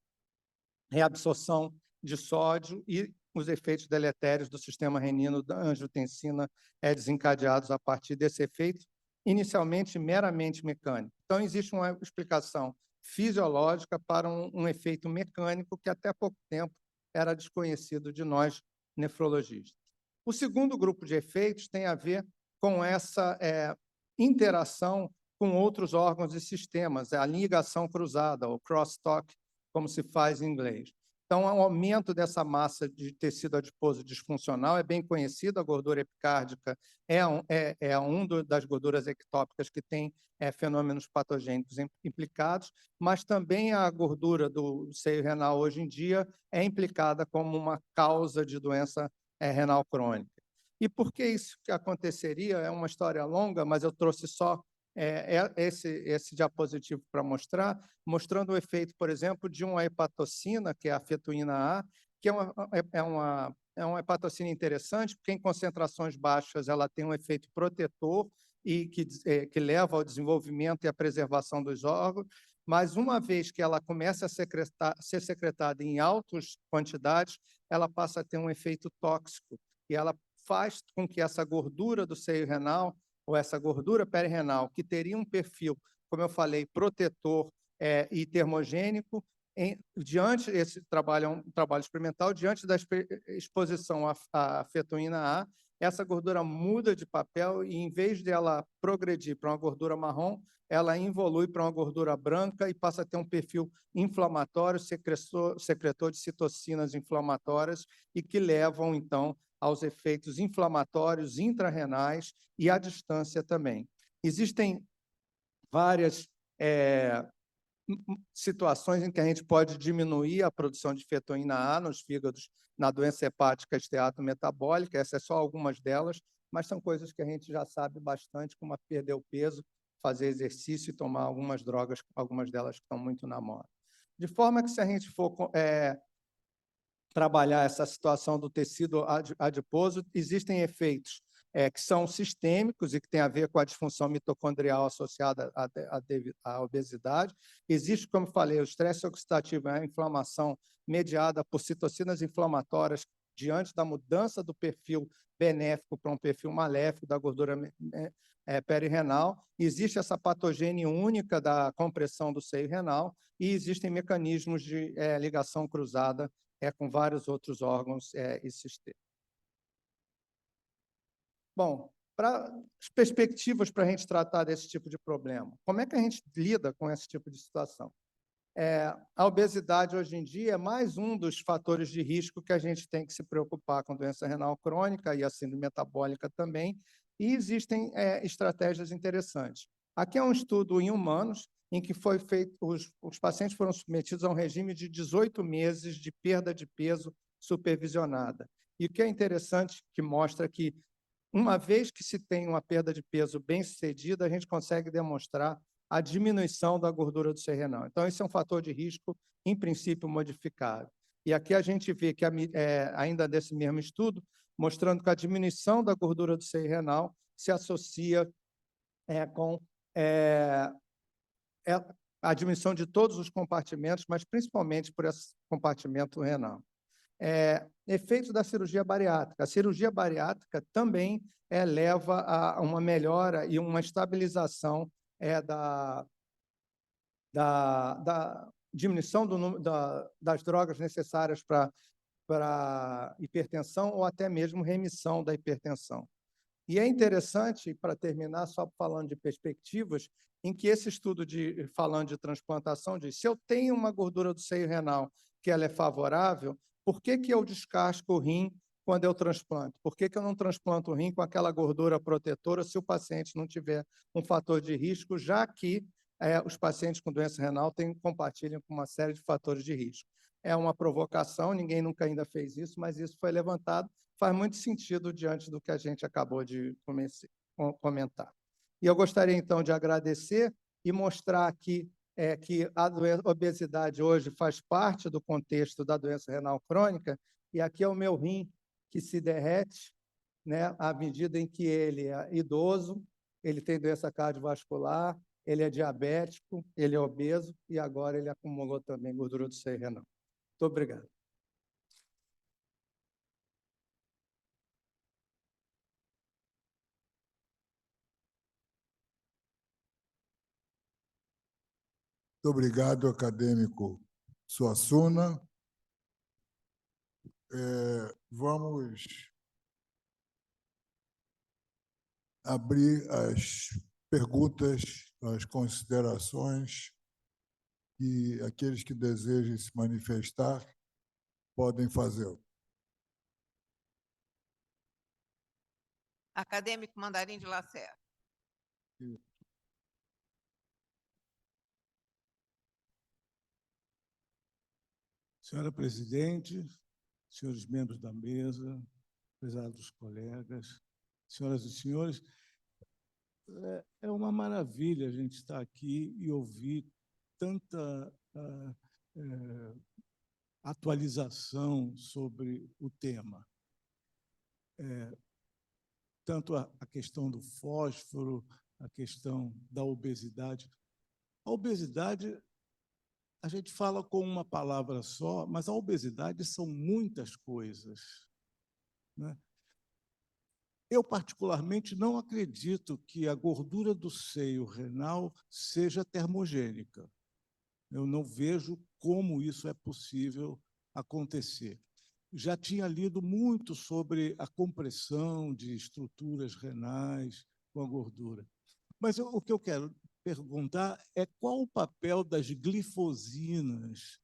reabsorção de sódio e os efeitos deletérios do sistema renino da angiotensina desencadeados a partir desse efeito, inicialmente meramente mecânico. Então, existe uma explicação fisiológica para um efeito mecânico que até pouco tempo era desconhecido de nós, nefrologistas. O segundo grupo de efeitos tem a ver com essa interação com outros órgãos e sistemas, a ligação cruzada, ou crosstalk, como se faz em inglês. Então, o aumento dessa massa de tecido adiposo disfuncional é bem conhecido, a gordura epicárdica é uma das gorduras ectópicas que tem fenômenos patogênicos implicados, mas também a gordura do seio renal hoje em dia é implicada como uma causa de doença renal crônica. E por que isso que aconteceria? É uma história longa, mas eu trouxe só esse diapositivo para mostrar, mostrando o efeito, por exemplo, de uma hepatocina, que é a fetoína A, que é uma hepatocina interessante, porque em concentrações baixas ela tem um efeito protetor e que leva ao desenvolvimento e à preservação dos órgãos, mas uma vez que ela começa a ser secretada em altas quantidades, ela passa a ter um efeito tóxico, e ela faz com que essa gordura do seio renal, ou essa gordura perirenal, que teria um perfil, como eu falei, protetor e termogênico, diante esse trabalho é um trabalho experimental, diante da exposição à fetoína A, essa gordura muda de papel e, em vez de ela progredir para uma gordura marrom, ela evolui para uma gordura branca e passa a ter um perfil inflamatório, secretor de citocinas inflamatórias e que levam, então, aos efeitos inflamatórios intrarrenais e à distância também. Existem várias situações em que a gente pode diminuir a produção de fetoína A nos fígados na doença hepática esteatometabólica, essas são só algumas delas, mas são coisas que a gente já sabe bastante, como perder o peso, fazer exercício e tomar algumas drogas, algumas delas que estão muito na moda. De forma que, se a gente for trabalhar essa situação do tecido adiposo, existem efeitos que são sistêmicos e que têm a ver com a disfunção mitocondrial associada à obesidade. Existe, como falei, o estresse oxidativo, a inflamação mediada por citocinas inflamatórias diante da mudança do perfil benéfico para um perfil maléfico da gordura perirenal. Existe essa patogênese única da compressão do seio renal e existem mecanismos de ligação cruzada com vários outros órgãos e sistemas. Bom, as perspectivas para a gente tratar desse tipo de problema. Como é que a gente lida com esse tipo de situação? A obesidade, hoje em dia, é mais um dos fatores de risco que a gente tem que se preocupar com doença renal crônica e a síndrome metabólica também, e existem estratégias interessantes. Aqui é um estudo em humanos, em que foi feito, os pacientes foram submetidos a um regime de 18 meses de perda de peso supervisionada. E o que é interessante, que mostra que, uma vez que se tem uma perda de peso bem-sucedida, a gente consegue demonstrar a diminuição da gordura do seio renal. Então, esse é um fator de risco, em princípio, modificável. E aqui a gente vê que, ainda desse mesmo estudo, mostrando que a diminuição da gordura do seio renal se associa com a diminuição de todos os compartimentos, mas principalmente por esse compartimento renal. Efeito da cirurgia bariátrica. A cirurgia bariátrica também leva a uma melhora e uma estabilização da diminuição do número das drogas necessárias para hipertensão ou até mesmo remissão da hipertensão. E é interessante, para terminar, só falando de perspectivas, em que esse estudo falando de transplantação diz: se eu tenho uma gordura do seio renal que ela é favorável, por que eu descasco o rim quando eu transplanto? Por que eu não transplanto o rim com aquela gordura protetora se o paciente não tiver um fator de risco, já que os pacientes com doença renal compartilham com uma série de fatores de risco? É uma provocação, ninguém nunca ainda fez isso, mas isso foi levantado, faz muito sentido diante do que a gente acabou de comentar. E eu gostaria, então, de agradecer e mostrar aqui que a obesidade hoje faz parte do contexto da doença renal crônica, e aqui é o meu rim que se derrete, né, à medida em que ele é idoso, ele tem doença cardiovascular, ele é diabético, ele é obeso e agora ele acumulou também gordura do seio renal. Muito obrigado. Muito obrigado, acadêmico Suassuna. Vamos abrir as perguntas, as considerações, e aqueles que desejem se manifestar podem fazê-lo. Acadêmico Mandarim de Lacerda. Senhora presidente, senhores membros da mesa, prezados colegas, senhoras e senhores, é uma maravilha a gente estar aqui e ouvir tanta atualização sobre o tema. Tanto a questão do fósforo, a questão da obesidade. A obesidade, a gente fala com uma palavra só, mas a obesidade são muitas coisas, né? Eu, particularmente, não acredito que a gordura do seio renal seja termogênica. Eu não vejo como isso é possível acontecer. Já tinha lido muito sobre a compressão de estruturas renais com a gordura. Mas o que eu quero perguntar é qual o papel das glifosinas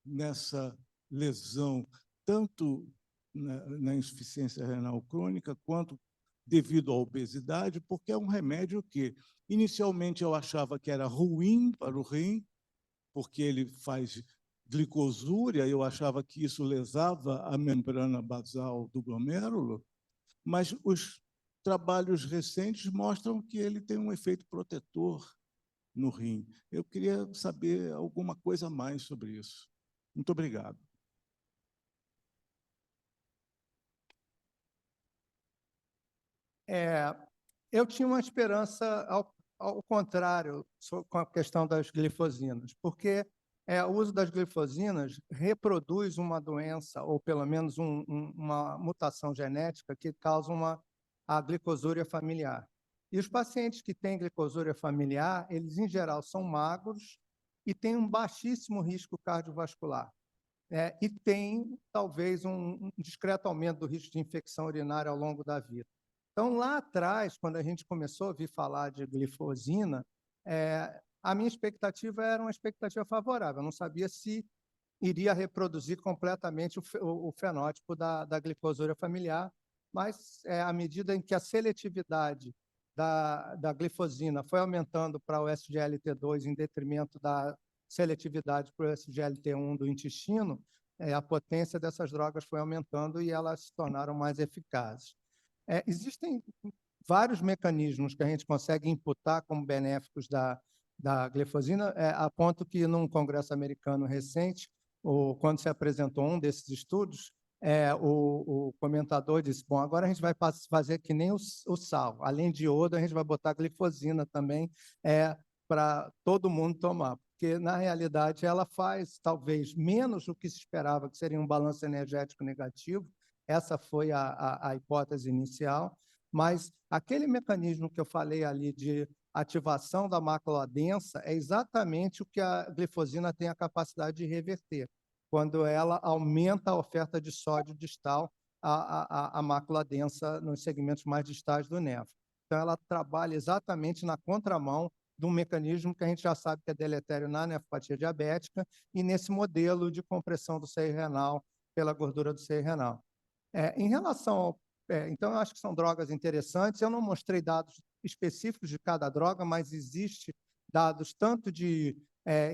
nessa lesão, tanto na insuficiência renal crônica, quanto devido à obesidade, porque é um remédio que, inicialmente, eu achava que era ruim para o rim, porque ele faz glicosúria, eu achava que isso lesava a membrana basal do glomérulo, mas os trabalhos recentes mostram que ele tem um efeito protetor no rim. Eu queria saber alguma coisa a mais sobre isso. Muito obrigado. Eu tinha uma esperança ao contrário com a questão das glifosinas, porque o uso das glifosinas reproduz uma doença, ou pelo menos uma mutação genética que causa a glicosúria familiar. E os pacientes que têm glicosúria familiar, eles em geral são magros e têm um baixíssimo risco cardiovascular. E tem, talvez, um discreto aumento do risco de infecção urinária ao longo da vida. Então, lá atrás, quando a gente começou a ouvir falar de glifosina, a minha expectativa era uma expectativa favorável. Eu não sabia se iria reproduzir completamente o fenótipo da glicosúria familiar, mas à medida em que a seletividade da glifosina foi aumentando para o SGLT2 em detrimento da seletividade para o SGLT1 do intestino, a potência dessas drogas foi aumentando e elas se tornaram mais eficazes. Existem vários mecanismos que a gente consegue imputar como benéficos da glifosina, a ponto que, num congresso americano recente, quando se apresentou um desses estudos, o comentador disse, bom, agora a gente vai fazer que nem o sal, além de iodo, a gente vai botar glifosina também para todo mundo tomar, porque, na realidade, ela faz, talvez, menos do que se esperava, que seria um balanço energético negativo. Essa foi a hipótese inicial, mas aquele mecanismo que eu falei ali de ativação da mácula densa é exatamente o que a glifosina tem a capacidade de reverter, quando ela aumenta a oferta de sódio distal à mácula densa nos segmentos mais distais do nervo. Então, ela trabalha exatamente na contramão de um mecanismo que a gente já sabe que é deletério na nefropatia diabética e nesse modelo de compressão do seio renal pela gordura do seio renal. Em relação ao... então, eu acho que são drogas interessantes. Eu não mostrei dados específicos de cada droga, mas existe dados tanto de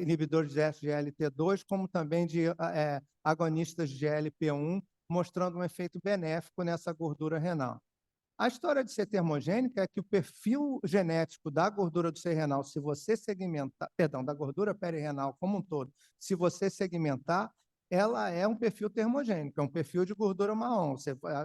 inibidores de SGLT2, como também de agonistas de GLP-1, mostrando um efeito benéfico nessa gordura renal. A história de ser termogênica é que o perfil genético da gordura do seio renal, se você segmentar, perdão, da gordura perirenal como um todo, se você segmentar, ela é um perfil termogênico, é um perfil de gordura marrom.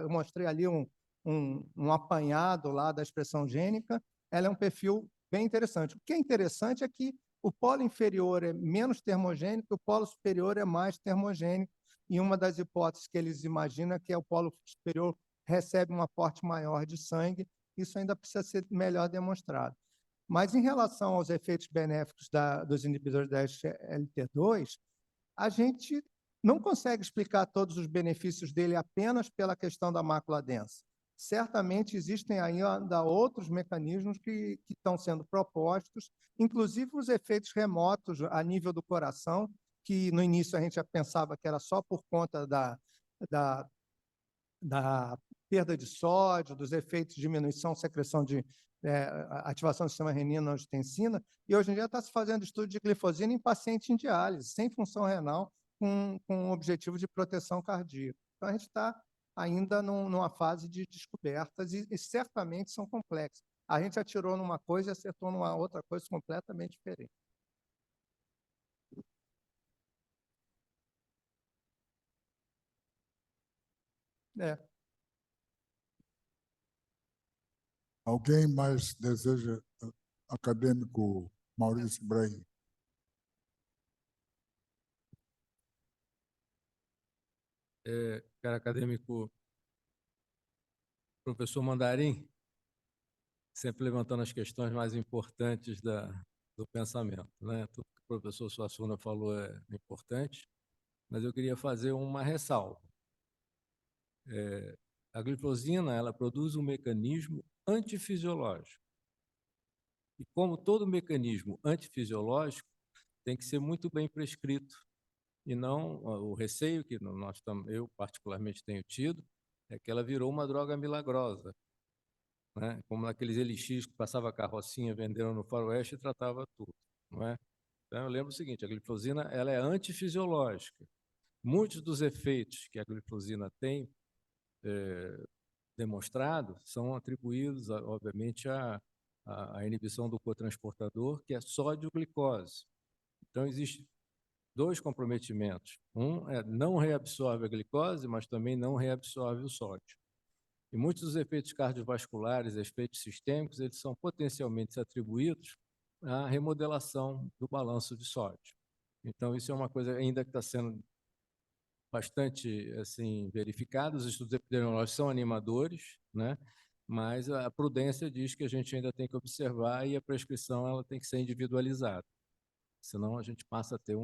Eu mostrei ali um apanhado lá da expressão gênica, ela é um perfil bem interessante. O que é interessante é que o polo inferior é menos termogênico, o polo superior é mais termogênico, e uma das hipóteses que eles imaginam é que o polo superior recebe um aporte maior de sangue. Isso ainda precisa ser melhor demonstrado. Mas, em relação aos efeitos benéficos dos inibidores da SGLT2, a gente não consegue explicar todos os benefícios dele apenas pela questão da mácula densa. Certamente existem ainda outros mecanismos que estão sendo propostos, inclusive os efeitos remotos a nível do coração, que no início a gente já pensava que era só por conta da perda de sódio, dos efeitos de diminuição, secreção de ativação do sistema renina-angiotensina, e hoje em dia está se fazendo estudo de glifosina em paciente em diálise, sem função renal, com o objetivo de proteção cardíaca. Então, a gente está ainda numa fase de descobertas e certamente são complexas. A gente atirou numa coisa e acertou numa outra coisa completamente diferente. Alguém mais deseja? Acadêmico Maurício Ibrahim. Caro acadêmico professor Mandarim, sempre levantando as questões mais importantes do pensamento, né? Tudo que o professor Suassuna falou é importante, mas eu queria fazer uma ressalva. A glifosina, ela produz um mecanismo antifisiológico. E como todo mecanismo antifisiológico, tem que ser muito bem prescrito. E não o receio que eu particularmente tenho tido é que ela virou uma droga milagrosa, né? Como naqueles elixires que passava a carrocinha, venderam no faroeste e tratava tudo, não é? Então, eu lembro o seguinte, a glifosina ela é antifisiológica. Muitos dos efeitos que a glifosina tem demonstrado são atribuídos, obviamente, à inibição do cotransportador, que é sódio-glicose. Então, existem dois comprometimentos. Um não reabsorve a glicose, mas também não reabsorve o sódio. E muitos dos efeitos cardiovasculares, efeitos sistêmicos, eles são potencialmente atribuídos à remodelação do balanço de sódio. Então, isso é uma coisa ainda que está sendo bastante assim verificada. Os estudos epidemiológicos são animadores, né? Mas a prudência diz que a gente ainda tem que observar e a prescrição ela tem que ser individualizada. Senão a gente passa a ter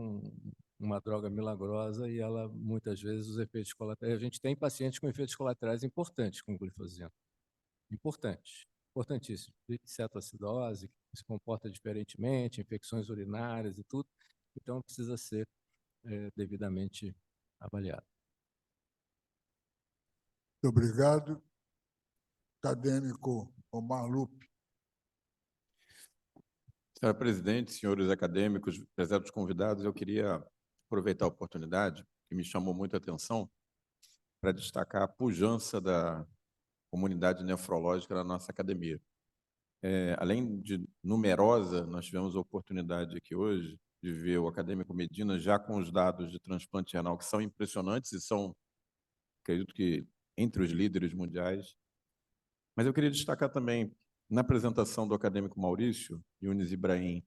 uma droga milagrosa e ela, muitas vezes, os efeitos colaterais... A gente tem pacientes com efeitos colaterais importantes com glifosina. Importantes, importantíssimo. Cetoacidose, que se comporta diferentemente, infecções urinárias e tudo. Então, precisa ser devidamente avaliado. Muito obrigado. Acadêmico Omar Lupe. Senhora presidente, senhores acadêmicos, prezados convidados, eu queria aproveitar a oportunidade, que me chamou muita atenção, para destacar a pujança da comunidade nefrológica na nossa academia. Além de numerosa, nós tivemos a oportunidade aqui hoje de ver o acadêmico Medina já com os dados de transplante renal, que são impressionantes e são, acredito que, entre os líderes mundiais. Mas eu queria destacar também, na apresentação do acadêmico Maurício Yunis Ibrahim,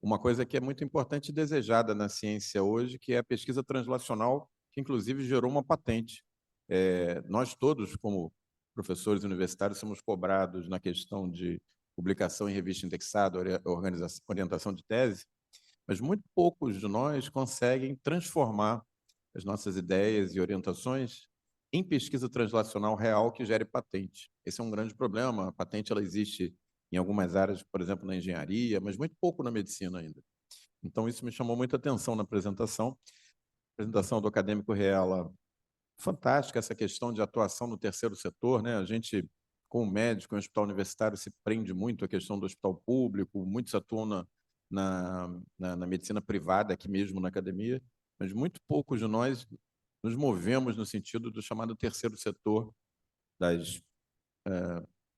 uma coisa que é muito importante e desejada na ciência hoje, que é a pesquisa translacional, que inclusive gerou uma patente. Nós todos, como professores universitários, somos cobrados na questão de publicação em revista indexada, orientação de tese, mas muito poucos de nós conseguem transformar as nossas ideias e orientações em pesquisa translacional real que gere patente. Esse é um grande problema. A patente ela existe em algumas áreas, por exemplo, na engenharia, mas muito pouco na medicina ainda. Então, isso me chamou muita atenção na apresentação. A apresentação do acadêmico Reala, fantástica essa questão de atuação no terceiro setor, né? A gente, como médico em hospital universitário, se prende muito à questão do hospital público, muitos atuam na medicina privada, aqui mesmo na academia, mas muito poucos de nós nos movemos no sentido do chamado terceiro setor, das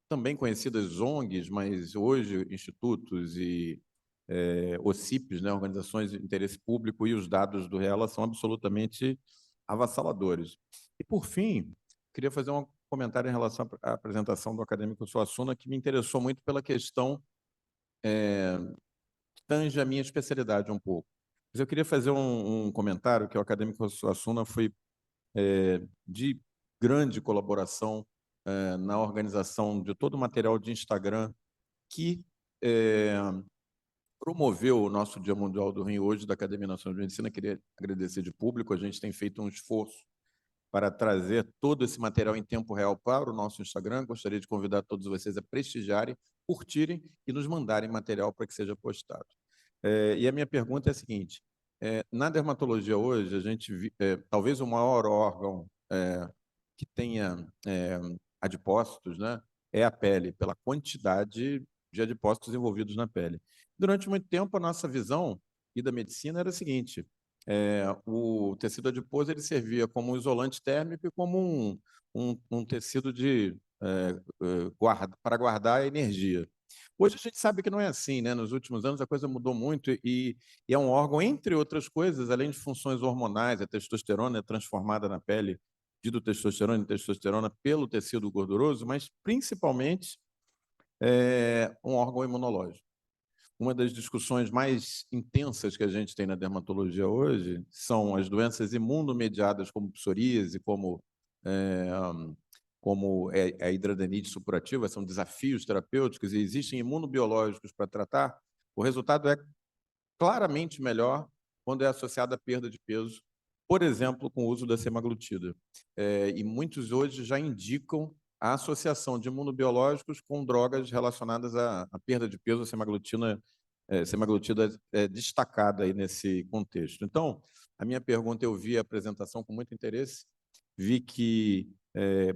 também conhecidas ONGs, mas hoje institutos e OCIPs, né, organizações de interesse público, e os dados do REALA são absolutamente avassaladores. E, por fim, queria fazer um comentário em relação à apresentação do acadêmico Suassuna, que me interessou muito pela questão que tange a minha especialidade um pouco. Mas eu queria fazer um comentário que o acadêmico Suassuna foi de grande colaboração na organização de todo o material de Instagram que promoveu o nosso Dia Mundial do Rim hoje da Academia Nacional de Medicina. Queria agradecer de público. A gente tem feito um esforço para trazer todo esse material em tempo real para o nosso Instagram. Gostaria de convidar todos vocês a prestigiarem, curtirem e nos mandarem material para que seja postado. E a minha pergunta é a seguinte: na dermatologia hoje, a gente talvez o maior órgão que tenha adipócitos, né, é a pele, pela quantidade de adipócitos envolvidos na pele. Durante muito tempo, a nossa visão e da medicina era a seguinte: o tecido adiposo ele servia como um isolante térmico e como um tecido para guardar a energia. Hoje a gente sabe que não é assim, né? Nos últimos anos a coisa mudou muito e é um órgão, entre outras coisas, além de funções hormonais, a testosterona é transformada na pele, dihidrotestosterona e testosterona, pelo tecido gorduroso, mas principalmente um órgão imunológico. Uma das discussões mais intensas que a gente tem na dermatologia hoje são as doenças imunomediadas, como psoríase, como a hidradenite supurativa, são desafios terapêuticos e existem imunobiológicos para tratar. O resultado é claramente melhor quando é associado à perda de peso, por exemplo, com o uso da semaglutida. E muitos hoje já indicam a associação de imunobiológicos com drogas relacionadas à perda de peso. A semaglutida é destacada aí nesse contexto. Então, a minha pergunta, eu vi a apresentação com muito interesse, vi que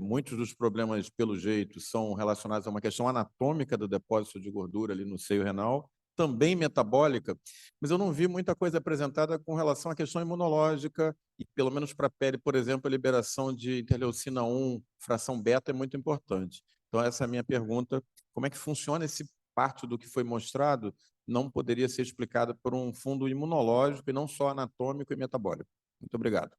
muitos dos problemas, pelo jeito, são relacionados a uma questão anatômica do depósito de gordura ali no seio renal, também metabólica, mas eu não vi muita coisa apresentada com relação à questão imunológica e, pelo menos para a pele, por exemplo, a liberação de interleucina 1, fração beta, é muito importante. Então, essa é a minha pergunta: como é que funciona esse parte do que foi mostrado não poderia ser explicado por um fundo imunológico e não só anatômico e metabólico? Muito obrigado.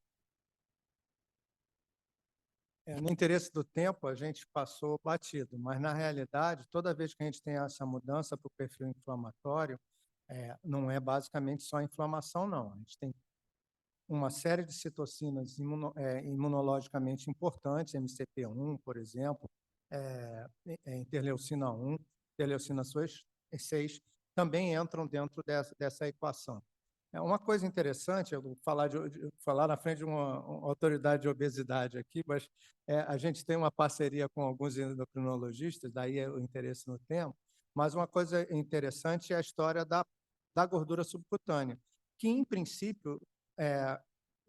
No interesse do tempo, a gente passou batido, mas, na realidade, toda vez que a gente tem essa mudança para o perfil inflamatório, Não é basicamente só inflamação, não. A gente tem uma série de citocinas imunologicamente importantes, MCP1, por exemplo, interleucina 1, interleucina 6, também entram dentro dessa equação. Uma coisa interessante, eu vou falar na frente de uma autoridade de obesidade aqui, mas a gente tem uma parceria com alguns endocrinologistas, daí o interesse no tema, mas uma coisa interessante é a história da gordura subcutânea, que, em princípio,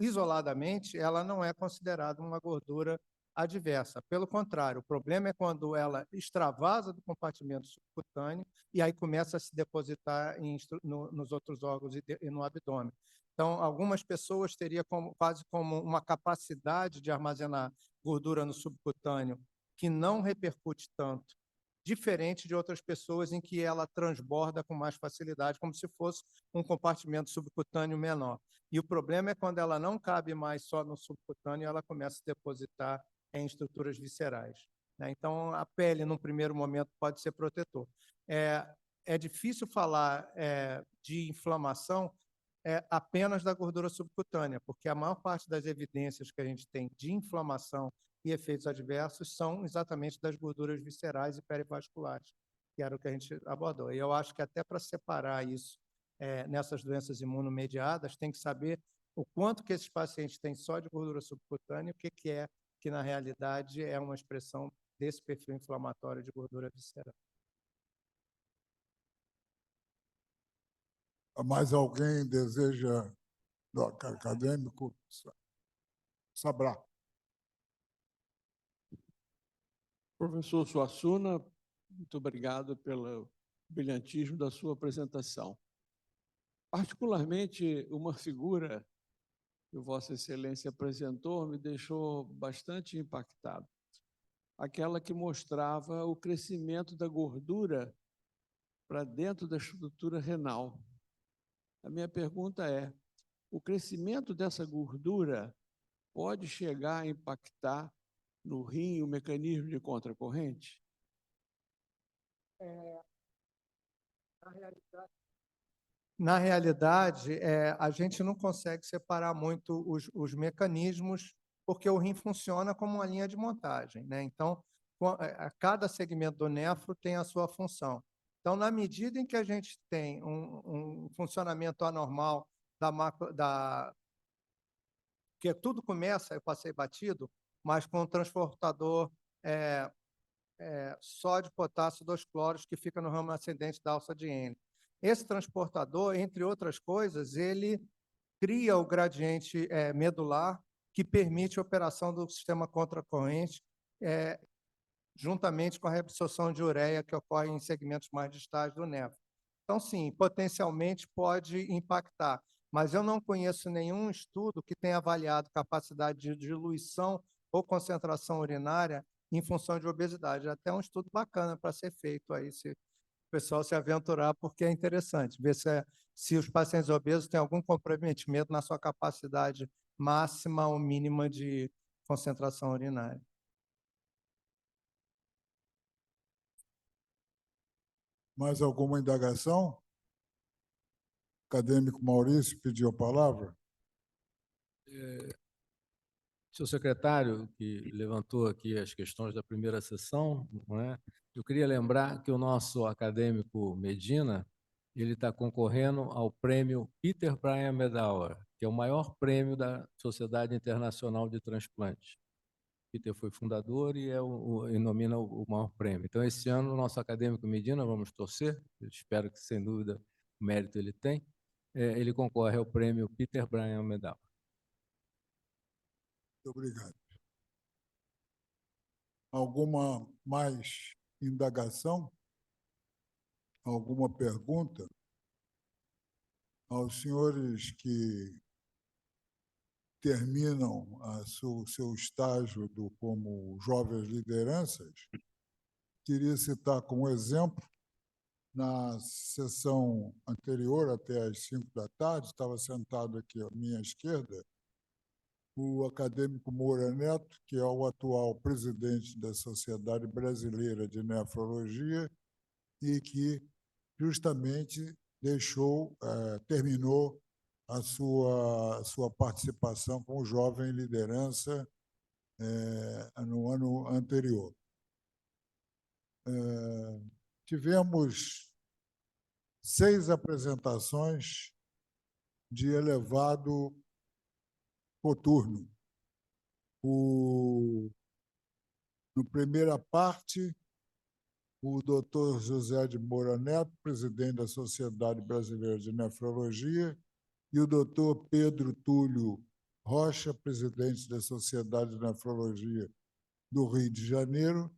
isoladamente, ela não é considerada uma gordura adversa. Pelo contrário, o problema é quando ela extravasa do compartimento subcutâneo e aí começa a se depositar nos outros órgãos e no abdômen. Então, algumas pessoas teriam quase como uma capacidade de armazenar gordura no subcutâneo que não repercute tanto, diferente de outras pessoas em que ela transborda com mais facilidade, como se fosse um compartimento subcutâneo menor. E o problema é quando ela não cabe mais só no subcutâneo, ela começa a se depositar em estruturas viscerais. Então, a pele, num primeiro momento, pode ser protetor. É difícil falar de inflamação apenas da gordura subcutânea, porque a maior parte das evidências que a gente tem de inflamação e efeitos adversos são exatamente das gorduras viscerais e perivasculares, que era o que a gente abordou. E eu acho que até para separar isso nessas doenças imunomediadas, tem que saber o quanto que esses pacientes têm só de gordura subcutânea e o que é que, na realidade, é uma expressão desse perfil inflamatório de gordura visceral. Mais alguém deseja, do acadêmico? Sabrá. Professor Suassuna, muito obrigado pelo brilhantismo da sua apresentação. Particularmente, uma figura que Vossa Excelência apresentou me deixou bastante impactado. Aquela que mostrava o crescimento da gordura para dentro da estrutura renal. A minha pergunta é, o crescimento dessa gordura pode chegar a impactar no rim o mecanismo de contracorrente? Na realidade, a gente não consegue separar muito os mecanismos, porque o rim funciona como uma linha de montagem, né? Então, cada segmento do nefro tem a sua função. Então, na medida em que a gente tem um funcionamento anormal que tudo começa, eu passei batido, mas com um transportador sódio, potássio, 2 cloros, que fica no ramo ascendente da alça de Henle. Esse transportador, entre outras coisas, ele cria o gradiente medular, que permite a operação do sistema contracorrente, juntamente com a reabsorção de ureia, que ocorre em segmentos mais distais do nefro. Então, sim, potencialmente pode impactar, mas eu não conheço nenhum estudo que tenha avaliado capacidade de diluição ou concentração urinária em função de obesidade. É até um estudo bacana para ser feito aí, se o pessoal se aventurar, porque é interessante ver se os pacientes obesos têm algum comprometimento na sua capacidade máxima ou mínima de concentração urinária. Mais alguma indagação? O acadêmico Maurício pediu a palavra. Senhor secretário, que levantou aqui as questões da primeira sessão, não é? Eu queria lembrar que o nosso acadêmico Medina ele está concorrendo ao prêmio Peter Bryan Medal, que é o maior prêmio da Sociedade Internacional de Transplante. Peter foi fundador e nomina o maior prêmio. Então, esse ano, o nosso acadêmico Medina, vamos torcer, eu espero que, sem dúvida, o mérito ele tem, ele concorre ao prêmio Peter Bryan Medal. Muito obrigado. Alguma mais indagação? Alguma pergunta? Aos senhores que terminam o seu estágio como jovens lideranças, queria citar como exemplo, na sessão anterior, até às 5 da tarde, estava sentado aqui à minha esquerda, o acadêmico Moura Neto, que é o atual presidente da Sociedade Brasileira de Nefrologia e que justamente terminou a sua participação como jovem liderança no ano anterior. Tivemos 6 apresentações de elevado coturno. Na primeira parte, o doutor José de Moura Neto, presidente da Sociedade Brasileira de Nefrologia, e o doutor Pedro Túlio Rocha, presidente da Sociedade de Nefrologia do Rio de Janeiro,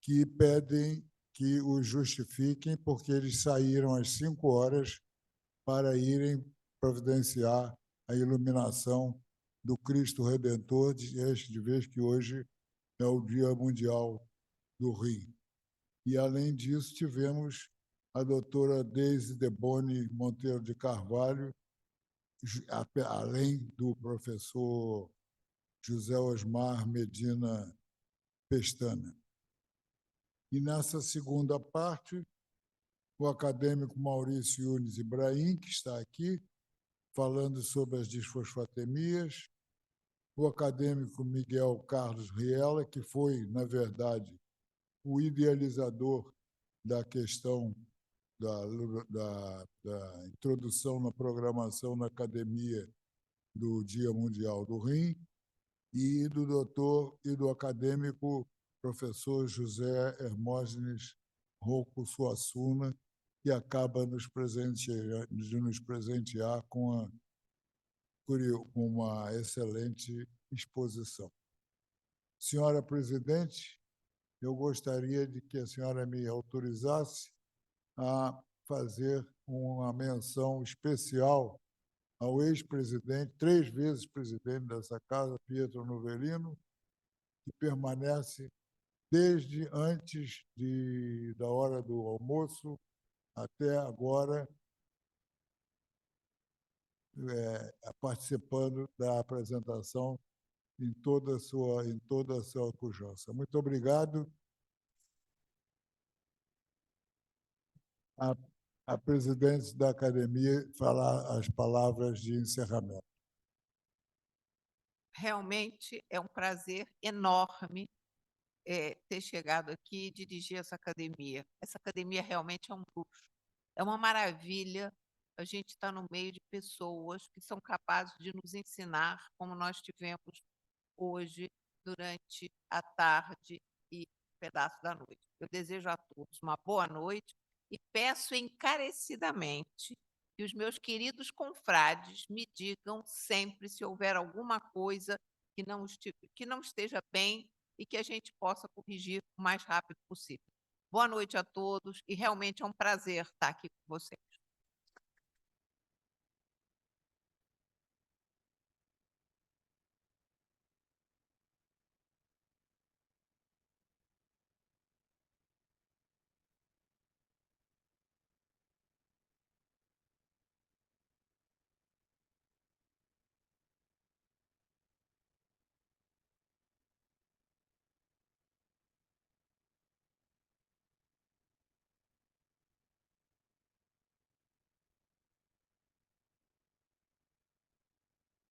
que pedem que os justifiquem, porque eles saíram às 5 horas para irem providenciar a iluminação do Cristo Redentor, de vez que hoje é o Dia Mundial do Rim. E, além disso, tivemos a doutora Deise Deboni Monteiro de Carvalho, além do professor José Osmar Medina Pestana. E, nessa segunda parte, o acadêmico Maurício Yunes Ibrahim, que está aqui, falando sobre as disfosfatemias, o acadêmico Miguel Carlos Riela, que foi, na verdade, o idealizador da questão da introdução na programação na academia do Dia Mundial do Rim, e do acadêmico professor José Hermógenes Rocco Suassuna, que acaba de nos presentear com uma excelente exposição. Senhora presidente, eu gostaria de que a senhora me autorizasse a fazer uma menção especial ao ex-presidente, 3 vezes presidente dessa casa, Pietro Novellino, que permanece desde antes da hora do almoço até agora, participando da apresentação em toda a sua pujança. Muito obrigado. A presidente da academia falar as palavras de encerramento. Realmente é um prazer enorme ter chegado aqui e dirigir essa academia. Essa academia realmente é um luxo, é uma maravilha. A gente está no meio de pessoas que são capazes de nos ensinar, como nós tivemos hoje, durante a tarde e um pedaço da noite. Eu desejo a todos uma boa noite e peço encarecidamente que os meus queridos confrades me digam sempre se houver alguma coisa que não esteja bem e que a gente possa corrigir o mais rápido possível. Boa noite a todos e realmente é um prazer estar aqui com vocês.